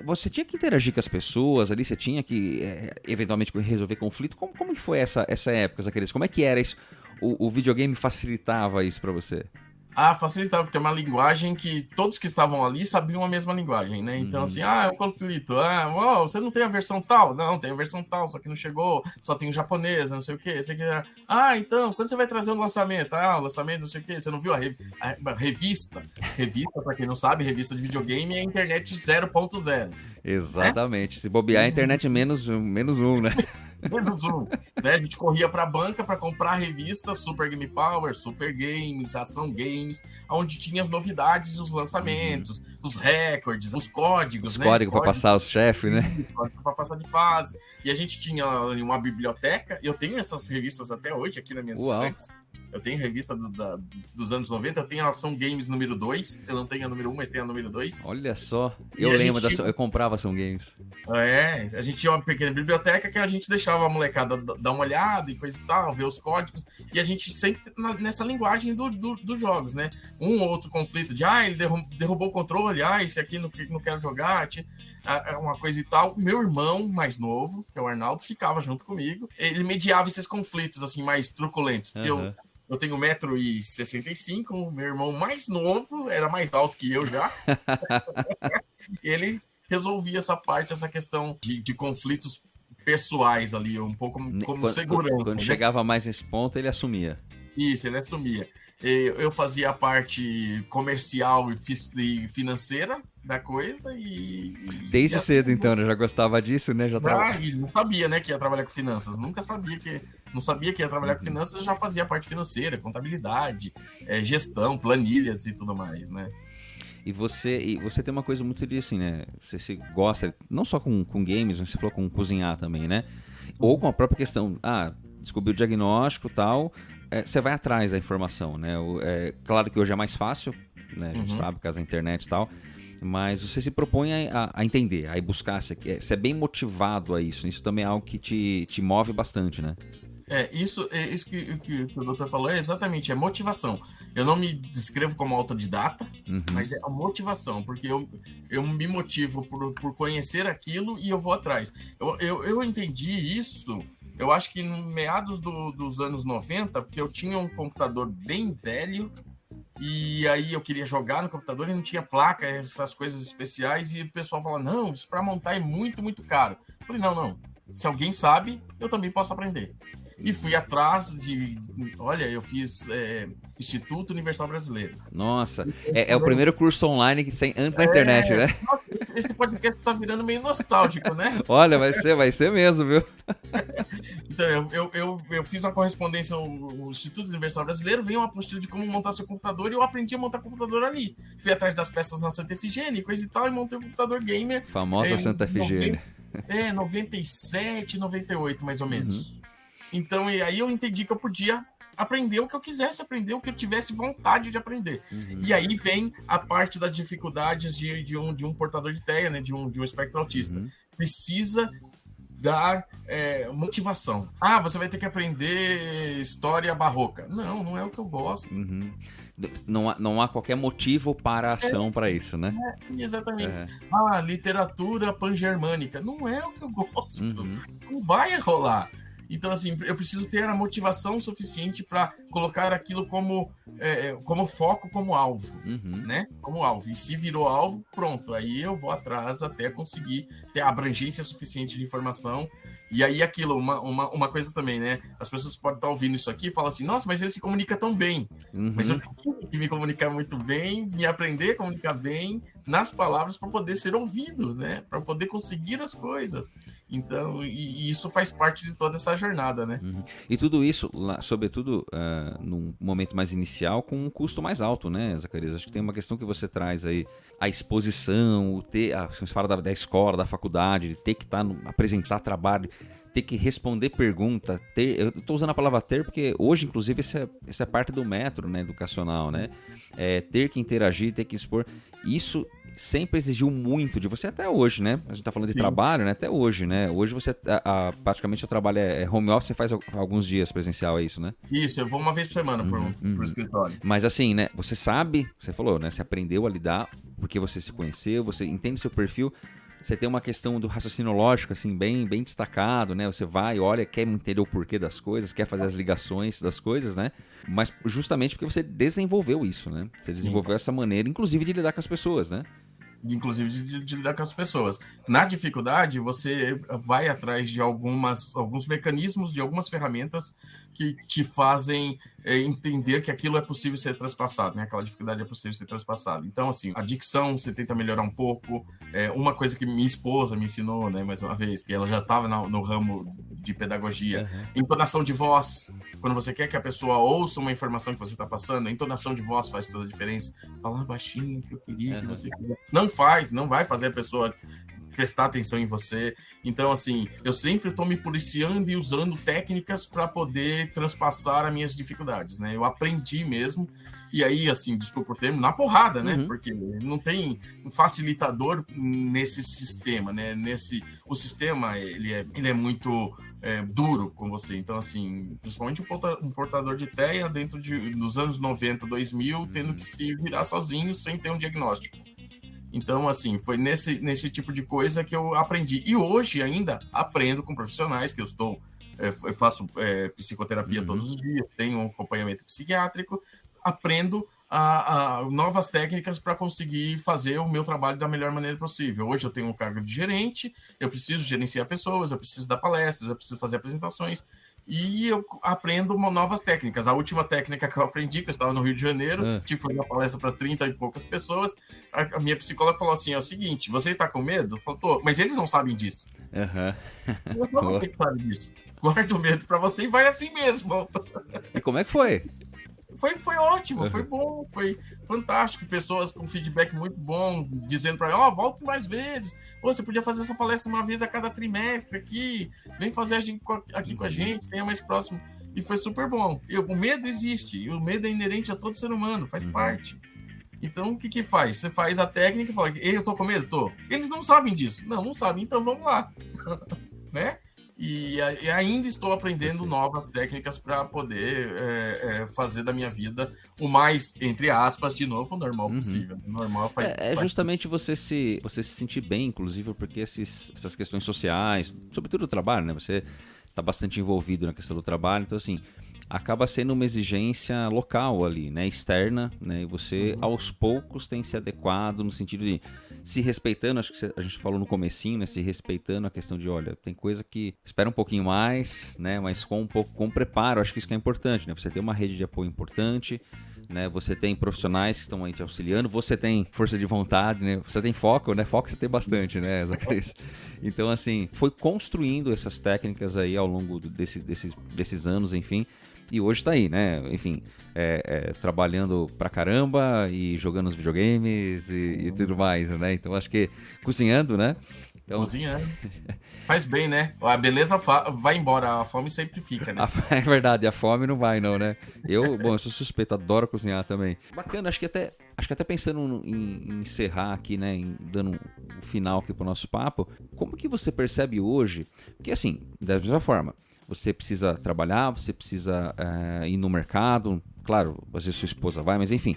você tinha que interagir com as pessoas ali, você tinha que eventualmente resolver conflito. Como que foi essa época, Zacarias? Como é que era isso? O videogame facilitava isso pra você? Facilitava, porque é uma linguagem que todos que estavam ali sabiam a mesma linguagem, né? Então, assim, é um conflito. Você não tem a versão tal? Não, tem a versão tal, só que não chegou, só tem o japonês, não sei o quê. Então, quando você vai trazer o lançamento? O lançamento, não sei o quê. Você não viu a revista? Revista, pra quem não sabe, revista de videogame é a internet 0.0. Exatamente. Se bobear, a internet menos um, né? Menos um, né? A gente corria para a banca para comprar a revista Super Game Power, Super Games, Ação Games, onde tinha as novidades, os lançamentos, os recordes, os códigos, os códigos para passar os chefes, né? Para passar de fase. E a gente tinha uma biblioteca, eu tenho essas revistas até hoje aqui na minha estantes. Eu tenho revista dos anos 90, eu tenho a Ação Games número 2, eu não tenho a número 1, mas tenho a número 2. Olha só, eu lembro eu comprava Ação Games. A gente tinha uma pequena biblioteca que a gente deixava a molecada dar uma olhada e coisa e tal, ver os códigos, e a gente sempre nessa linguagem dos jogos, né? Um ou outro conflito de, ele derrubou o controle, esse aqui não quero jogar, uma coisa e tal. Meu irmão mais novo, que é o Arnaldo, ficava junto comigo, ele mediava esses conflitos, assim, mais truculentos, porque eu tenho 1,65 m, meu irmão mais novo, era mais alto que eu já. Ele resolvia essa questão de conflitos pessoais ali, um pouco como segurança. Quando chegava mais nesse ponto, ele assumia. Isso, ele assumia. Eu fazia a parte comercial e financeira da coisa Desde cedo, então, eu já gostava disso, né? Não sabia, né, que ia trabalhar com finanças. Não sabia que ia trabalhar com finanças, eu já fazia a parte financeira, contabilidade, gestão, planilhas e tudo mais, né? E você tem uma coisa muito de assim, né? Você se gosta, não só com games, mas você falou com cozinhar também, né? Ou com a própria questão, descobriu o diagnóstico e tal, você vai atrás da informação, né? Claro que hoje é mais fácil, né? A gente sabe, por causa da internet e tal, mas você se propõe a entender, a ir buscar, você é bem motivado a isso. Isso também é algo que te move bastante, né? Isso que o doutor falou é exatamente, motivação. Eu não me descrevo como autodidata, mas é a motivação, porque eu me motivo por conhecer aquilo e eu vou atrás. Eu entendi isso, eu acho que no meados dos anos 90, porque eu tinha um computador bem velho, e aí eu queria jogar no computador e não tinha placa, essas coisas especiais, e o pessoal fala, não, isso para montar é muito, muito caro. Eu falei, não, se alguém sabe, eu também posso aprender. E fui atrás eu fiz Instituto Universal Brasileiro. Nossa, é o primeiro curso online antes da internet, né? Nossa, esse podcast tá virando meio nostálgico, né? Olha, vai ser mesmo, viu? Então, eu fiz uma correspondência ao Instituto Universal Brasileiro, veio uma apostila de como montar seu computador e eu aprendi a montar computador ali. Fui atrás das peças na Santa Efigênia e coisa e tal, e montei um computador gamer. Famosa Santa Efigênia. 97, 98, mais ou menos. Então, e aí eu entendi que eu podia aprender o que eu quisesse aprender, o que eu tivesse vontade de aprender. E aí vem a parte das dificuldades de um portador de TEA, né, de um espectro autista. Precisa dar motivação. Você vai ter que aprender história barroca. Não é o que eu gosto. Não há qualquer motivo para a ação para isso, né? Exatamente. Literatura pan-germânica. Não é o que eu gosto. Não vai rolar. Então, assim, eu preciso ter a motivação suficiente para colocar aquilo como foco, como alvo, né? Como alvo. E se virou alvo, pronto. Aí eu vou atrás até conseguir ter a abrangência suficiente de informação. E aí aquilo, uma coisa também, né? As pessoas podem estar ouvindo isso aqui e falam assim, nossa, mas ele se comunica tão bem. Mas eu tenho que me comunicar muito bem, me aprender a comunicar bem nas palavras para poder ser ouvido, né? Para poder conseguir as coisas. Então, e isso faz parte de toda essa jornada, né? E tudo isso, sobretudo, num momento mais inicial, com um custo mais alto, né, Zacarias? Acho que tem uma questão que você traz aí, a exposição, você fala da escola, da faculdade, de ter que apresentar trabalho, ter que responder pergunta, eu estou usando a palavra ter porque hoje, inclusive, essa é parte do método, né, educacional, né? Ter que interagir, ter que expor. Isso sempre exigiu muito de você até hoje, né? A gente tá falando de trabalho, né? Até hoje, né? Hoje você, praticamente o trabalho é home office, você faz alguns dias presencial, é isso, né? Isso, eu vou uma vez por semana pro escritório. Mas assim, né? Você sabe, você falou, né? Você aprendeu a lidar porque você se conheceu, você entende seu perfil. Você tem uma questão do raciocínio lógico, assim, bem destacado, né? Você vai, olha, quer entender o porquê das coisas, quer fazer as ligações das coisas, né? Mas justamente porque você desenvolveu isso, né? Você desenvolveu essa maneira, inclusive, de lidar com as pessoas, né? Inclusive de lidar com as pessoas. Na dificuldade, você vai atrás de alguns mecanismos, de algumas ferramentas que te fazem entender que aquilo é possível ser traspassado, né? Aquela dificuldade é possível ser traspassada. Então, assim, a dicção você tenta melhorar um pouco. Uma coisa que minha esposa me ensinou, né, mais uma vez, que ela já estava no ramo de pedagogia. Entonação de voz. Quando você quer que a pessoa ouça uma informação que você está passando, a entonação de voz faz toda a diferença. Falar baixinho, que eu queria, que você queria. Não vai fazer a pessoa prestar atenção em você. Então, assim, eu sempre estou me policiando e usando técnicas para poder transpassar as minhas dificuldades, né? Eu aprendi mesmo. E aí, assim, desculpa o termo, na porrada, né? Porque não tem um facilitador nesse sistema, né? O sistema, ele é muito duro com você. Então, assim, principalmente um portador de TEA dentro dos anos 90, 2000, tendo que se virar sozinho sem ter um diagnóstico. Então, assim, foi nesse tipo de coisa que eu aprendi. E hoje ainda aprendo com profissionais, que eu faço psicoterapia todos os dias, tenho um acompanhamento psiquiátrico, aprendo novas técnicas para conseguir fazer o meu trabalho da melhor maneira possível. Hoje eu tenho um cargo de gerente, eu preciso gerenciar pessoas, eu preciso dar palestras, eu preciso fazer apresentações, e eu aprendo novas técnicas. A última técnica que eu aprendi, que eu estava no Rio de Janeiro, tive que fazer uma palestra para 30 e poucas pessoas, a minha psicóloga falou assim, é o seguinte, você está com medo? Eu falei, tô, mas eles não sabem disso. Eu falei, por que sabe disso? Guarda o medo para você e vai assim mesmo. E como é que foi? Foi ótimo, foi bom, foi fantástico. Pessoas com feedback muito bom, dizendo para mim, volte mais vezes. Você podia fazer essa palestra uma vez a cada trimestre aqui. Vem fazer aqui com a gente, tenha mais próximo. E foi super bom. O medo existe, e o medo é inerente a todo ser humano, faz parte. Então, o que faz? Você faz a técnica e fala, eu tô com medo? Tô. Eles não sabem disso. Não sabem, então vamos lá. Né? E ainda estou aprendendo novas técnicas para poder fazer da minha vida o mais, entre aspas, de novo, normal possível. Normal faz justamente você se sentir bem, inclusive, porque essas questões sociais, sobretudo o trabalho, né? Você está bastante envolvido na questão do trabalho, então assim, acaba sendo uma exigência local ali, né? Externa, né? E você, aos poucos, tem se adequado no sentido de se respeitando, acho que a gente falou no comecinho, né? Se respeitando a questão de, olha, tem coisa que espera um pouquinho mais, né? Mas com preparo, acho que isso que é importante, né? Você tem uma rede de apoio importante, né? Você tem profissionais que estão aí te auxiliando, você tem força de vontade, né? Você tem foco, né? Foco você tem bastante, né, Zacarias? Então, assim, foi construindo essas técnicas aí ao longo desses anos, enfim. E hoje tá aí, né? Enfim, trabalhando pra caramba e jogando os videogames e tudo mais, né? Então acho que cozinhando, né? Então... Cozinhando. Faz bem, né? A beleza vai embora, a fome sempre fica, né? É verdade, a fome não vai não, né? Eu sou suspeito, adoro cozinhar também. Bacana, acho que até pensando em encerrar aqui, né? Dando um final aqui pro nosso papo, como que você percebe hoje? Porque assim, da mesma forma, você precisa trabalhar, você precisa ir no mercado. Claro, às vezes sua esposa vai, mas enfim.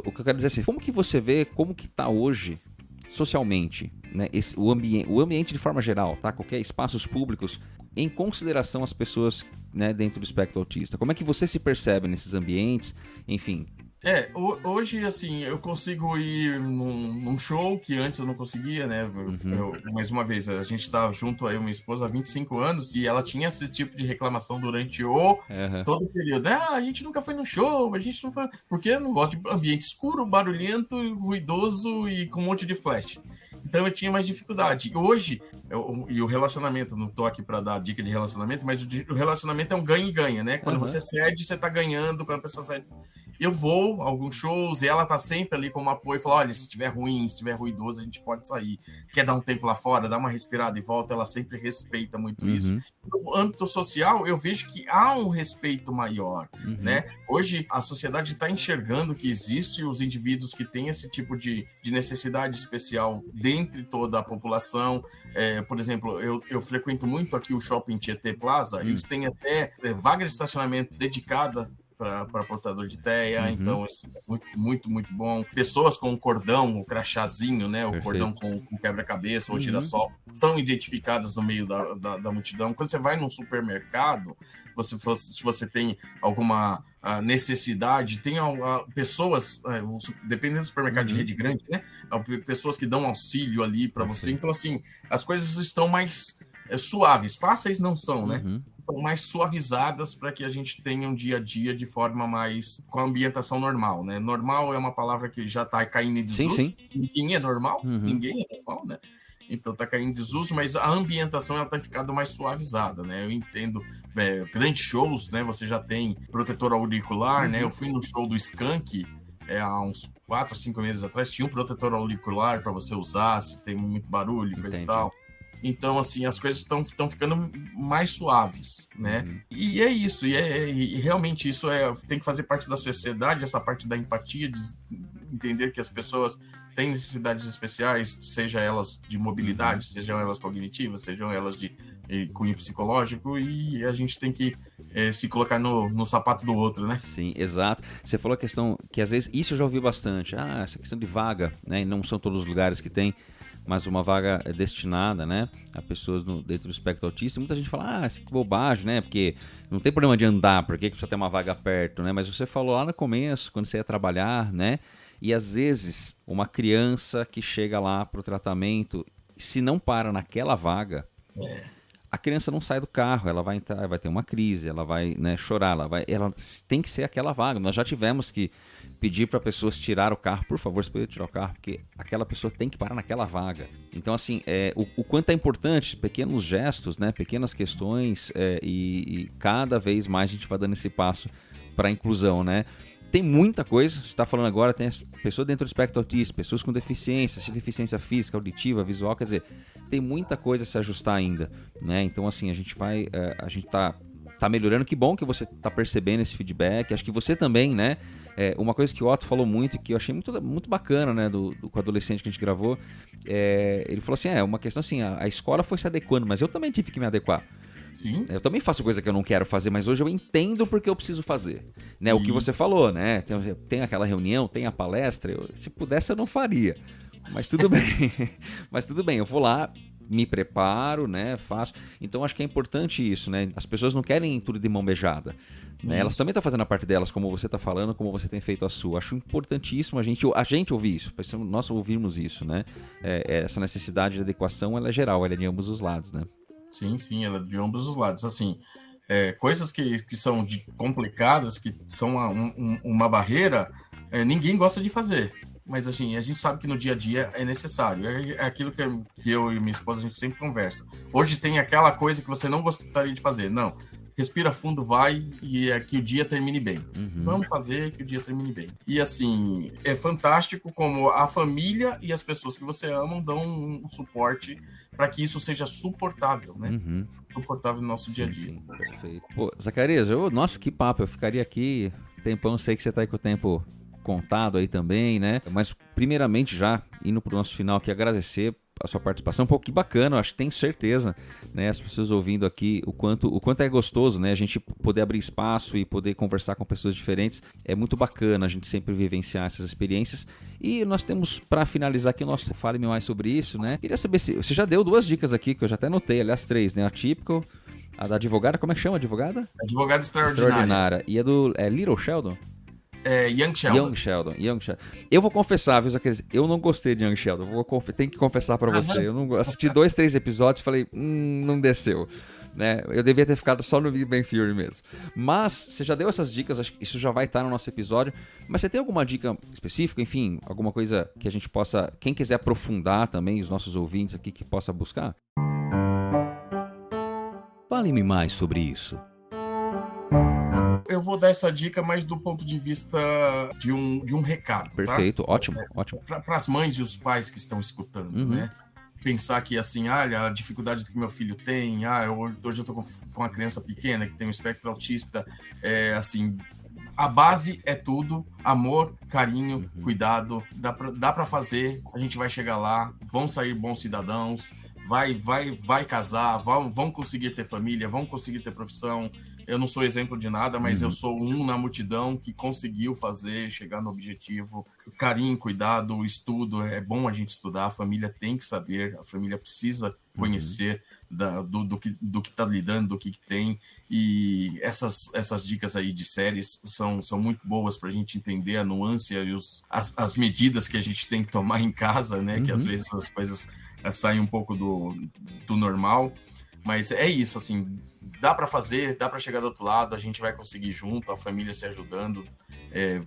O que eu quero dizer é assim, como que você vê, como que está hoje, socialmente, né, o ambiente de forma geral, tá? Qualquer espaços públicos, em consideração às pessoas, né, dentro do espectro autista. Como é que você se percebe nesses ambientes, enfim... Hoje, assim, eu consigo ir num show que antes eu não conseguia, né? Mais uma vez, a gente tá junto aí, minha esposa, há 25 anos, e ela tinha esse tipo de reclamação durante todo o período. A gente nunca foi no show, a gente não foi... Porque eu não gosto de ambiente escuro, barulhento, ruidoso e com um monte de flash. Então eu tinha mais dificuldade. E hoje, e o relacionamento, não tô aqui para dar dica de relacionamento, mas o relacionamento é um ganha e ganha, né? Quando você cede, você tá ganhando, quando a pessoa cede... Eu vou a alguns shows e ela tá sempre ali como apoio, fala, olha, se tiver ruim, se tiver ruidoso, a gente pode sair. Quer dar um tempo lá fora, dar uma respirada e volta, ela sempre respeita muito isso. No âmbito social, eu vejo que há um respeito maior, né? Hoje, a sociedade está enxergando que existe os indivíduos que têm esse tipo de necessidade especial dentre toda a população. Por exemplo, eu frequento muito aqui o Shopping Tietê Plaza, eles têm até vaga de estacionamento dedicada para portador de TEA, então assim, muito, muito, muito bom. Pessoas com o cordão, o crachazinho, né? O cordão com quebra-cabeça ou girassol, são identificadas no meio da multidão. Quando você vai num supermercado, se você tem alguma necessidade, tem pessoas, dependendo do supermercado de rede grande, né? Pessoas que dão auxílio ali para você. Então, assim, as coisas estão mais suaves, fáceis não são, né? São mais suavizadas para que a gente tenha um dia a dia de forma mais com a ambientação normal, né? Normal é uma palavra que já está caindo em desuso. Sim. Ninguém é normal, ninguém é normal, né? Então está caindo em desuso, mas a ambientação ela tá ficando mais suavizada, né? Eu entendo, grandes shows, né? Você já tem protetor auricular, né? Eu fui no show do Skank, há uns 4 ou 5 meses atrás, tinha um protetor auricular para você usar, se tem muito barulho, coisa e tal. Então, assim, as coisas estão ficando mais suaves, né? E é isso, e realmente isso tem que fazer parte da sociedade, essa parte da empatia, de entender que as pessoas têm necessidades especiais, seja elas de mobilidade, sejam elas cognitivas, sejam elas de cunho psicológico, e a gente tem que se colocar no sapato do outro, né? Sim, exato. Você falou a questão que às vezes, isso eu já ouvi bastante, essa questão de vaga, né? E não são todos os lugares que tem, mas uma vaga destinada, né, a pessoas dentro do espectro autista. Muita gente fala, que bobagem, né, porque não tem problema de andar, por que precisa ter uma vaga perto, né? Mas você falou lá no começo, quando você ia trabalhar, né, e às vezes uma criança que chega lá para o tratamento, se não para naquela vaga, a criança não sai do carro, ela vai entrar, vai ter uma crise, ela vai, né, chorar, ela tem que ser aquela vaga. Nós já tivemos que pedir para pessoas tirar o carro, por favor, você pode tirar o carro, porque aquela pessoa tem que parar naquela vaga. Então, assim, o quanto é importante, pequenos gestos, né, pequenas questões, e cada vez mais a gente vai dando esse passo para a inclusão, né? Tem muita coisa, você está falando agora, tem as pessoas dentro do espectro autista, pessoas com deficiência física, auditiva, visual, quer dizer, tem muita coisa a se ajustar ainda, né? Então, assim, a gente tá melhorando. Que bom que você tá percebendo esse feedback, acho que você também, né? Uma coisa que o Otto falou muito e que eu achei muito, muito bacana, né, com o adolescente que a gente gravou, ele falou assim, uma questão assim, a escola foi se adequando, mas eu também tive que me adequar. Sim. Eu também faço coisa que eu não quero fazer, mas hoje eu entendo porque eu preciso fazer, né? O que você falou, né? Tem aquela reunião, tem a palestra, se pudesse eu não faria, mas tudo bem. Mas tudo bem, eu vou lá, me preparo, né? Faço. Então acho que é importante isso, né? As pessoas não querem tudo de mão beijada, né? Elas também estão fazendo a parte delas, como você está falando, como você tem feito a sua. Acho importantíssimo a gente ouvir isso, nós ouvirmos isso, né? Essa necessidade de adequação, ela é geral, ela é de ambos os lados, né? Sim, ela é de ambos os lados. Assim, coisas que são complicadas, que são uma barreira, ninguém gosta de fazer. Mas assim, a gente sabe que no dia a dia é necessário. É aquilo que eu e minha esposa a gente sempre conversa. Hoje tem aquela coisa que você não gostaria de fazer. Não. Respira fundo, vai, e que o dia termine bem. Vamos fazer que o dia termine bem. E assim, é fantástico como a família e as pessoas que você ama dão um suporte para que isso seja suportável, né? Suportável no nosso dia a dia. Sim, perfeito. Pô, Zacarias, nossa, que papo, eu ficaria aqui tempão, sei que você tá aí com o tempo contado aí também, né? Mas primeiramente já, indo pro nosso final aqui, agradecer a sua participação. Pô, que bacana, eu acho que tenho certeza, né, as pessoas ouvindo aqui, o quanto é gostoso, né, a gente poder abrir espaço e poder conversar com pessoas diferentes. É muito bacana a gente sempre vivenciar essas experiências. E nós temos, para finalizar aqui, fale-me mais sobre isso, né? Queria saber se você já deu 2 dicas aqui, que eu já até anotei, aliás 3, né? A Típico, a da advogada, como é que chama a advogada? Advogada extraordinária. E a do Little Sheldon? Young Sheldon. Young Sheldon. Eu vou confessar, viu, Zacarias? Eu não gostei de Young Sheldon. Tenho que confessar pra você. Eu não assisti 2, 3 episódios e falei, não desceu. Né? Eu devia ter ficado só no Big Bang Theory mesmo. Mas você já deu essas dicas, acho que isso já vai estar no nosso episódio. Mas você tem alguma dica específica, enfim, alguma coisa que a gente possa, quem quiser aprofundar também, os nossos ouvintes aqui, que possa buscar? Fale-me mais sobre isso. Eu vou dar essa dica, mas do ponto de vista de um recado. Perfeito, tá? ótimo. Para as mães e os pais que estão escutando, né? Pensar que, assim, a dificuldade que meu filho tem, hoje eu tô com uma criança pequena que tem um espectro autista, assim, a base é tudo, amor, carinho, cuidado, dá para fazer, a gente vai chegar lá, vão sair bons cidadãos, vai casar, vão conseguir ter família, vão conseguir ter profissão. Eu não sou exemplo de nada, mas eu sou um na multidão que conseguiu chegar no objetivo. Carinho, cuidado, estudo, é bom a gente estudar, a família tem que saber, a família precisa conhecer do que está lidando, do que tem. E essas dicas aí de séries são muito boas para a gente entender a nuance e as medidas que a gente tem que tomar em casa, né? Que às vezes as coisas saem um pouco do normal. Mas é isso, assim, dá para fazer, dá para chegar do outro lado, a gente vai conseguir junto, a família se ajudando,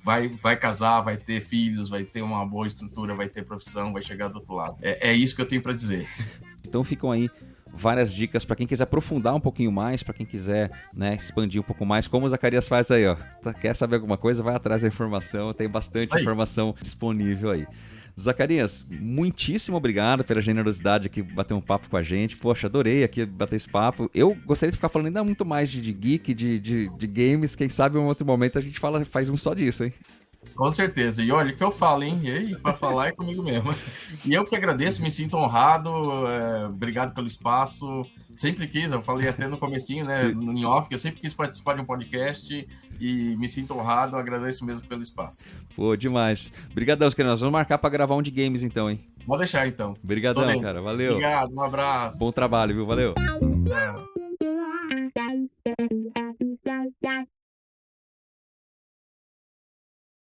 vai casar, vai ter filhos, vai ter uma boa estrutura, vai ter profissão, vai chegar do outro lado. É isso que eu tenho para dizer. Então ficam aí várias dicas para quem quiser aprofundar um pouquinho mais, para quem quiser, né, expandir um pouco mais, como o Zacarias faz aí, ó. Quer saber alguma coisa? Vai atrás da informação, tem bastante informação disponível aí. Zacarias, muitíssimo obrigado pela generosidade aqui, bater um papo com a gente. Poxa, adorei aqui bater esse papo. Eu gostaria de ficar falando ainda muito mais de geek, de games. Quem sabe em um outro momento a gente faz um só disso, hein? Com certeza. E olha, o que eu falo, hein? E para falar é comigo mesmo. E eu que agradeço, me sinto honrado. Obrigado pelo espaço. Sempre quis, eu falei até no comecinho, né? Em off, que eu sempre quis participar de um podcast e me sinto honrado. Agradeço mesmo pelo espaço. Pô, demais. Obrigadão, querido. Nós vamos marcar para gravar um de games então, hein? Pode deixar, então. Obrigadão, cara. Valeu. Obrigado, um abraço. Bom trabalho, viu? Valeu. É.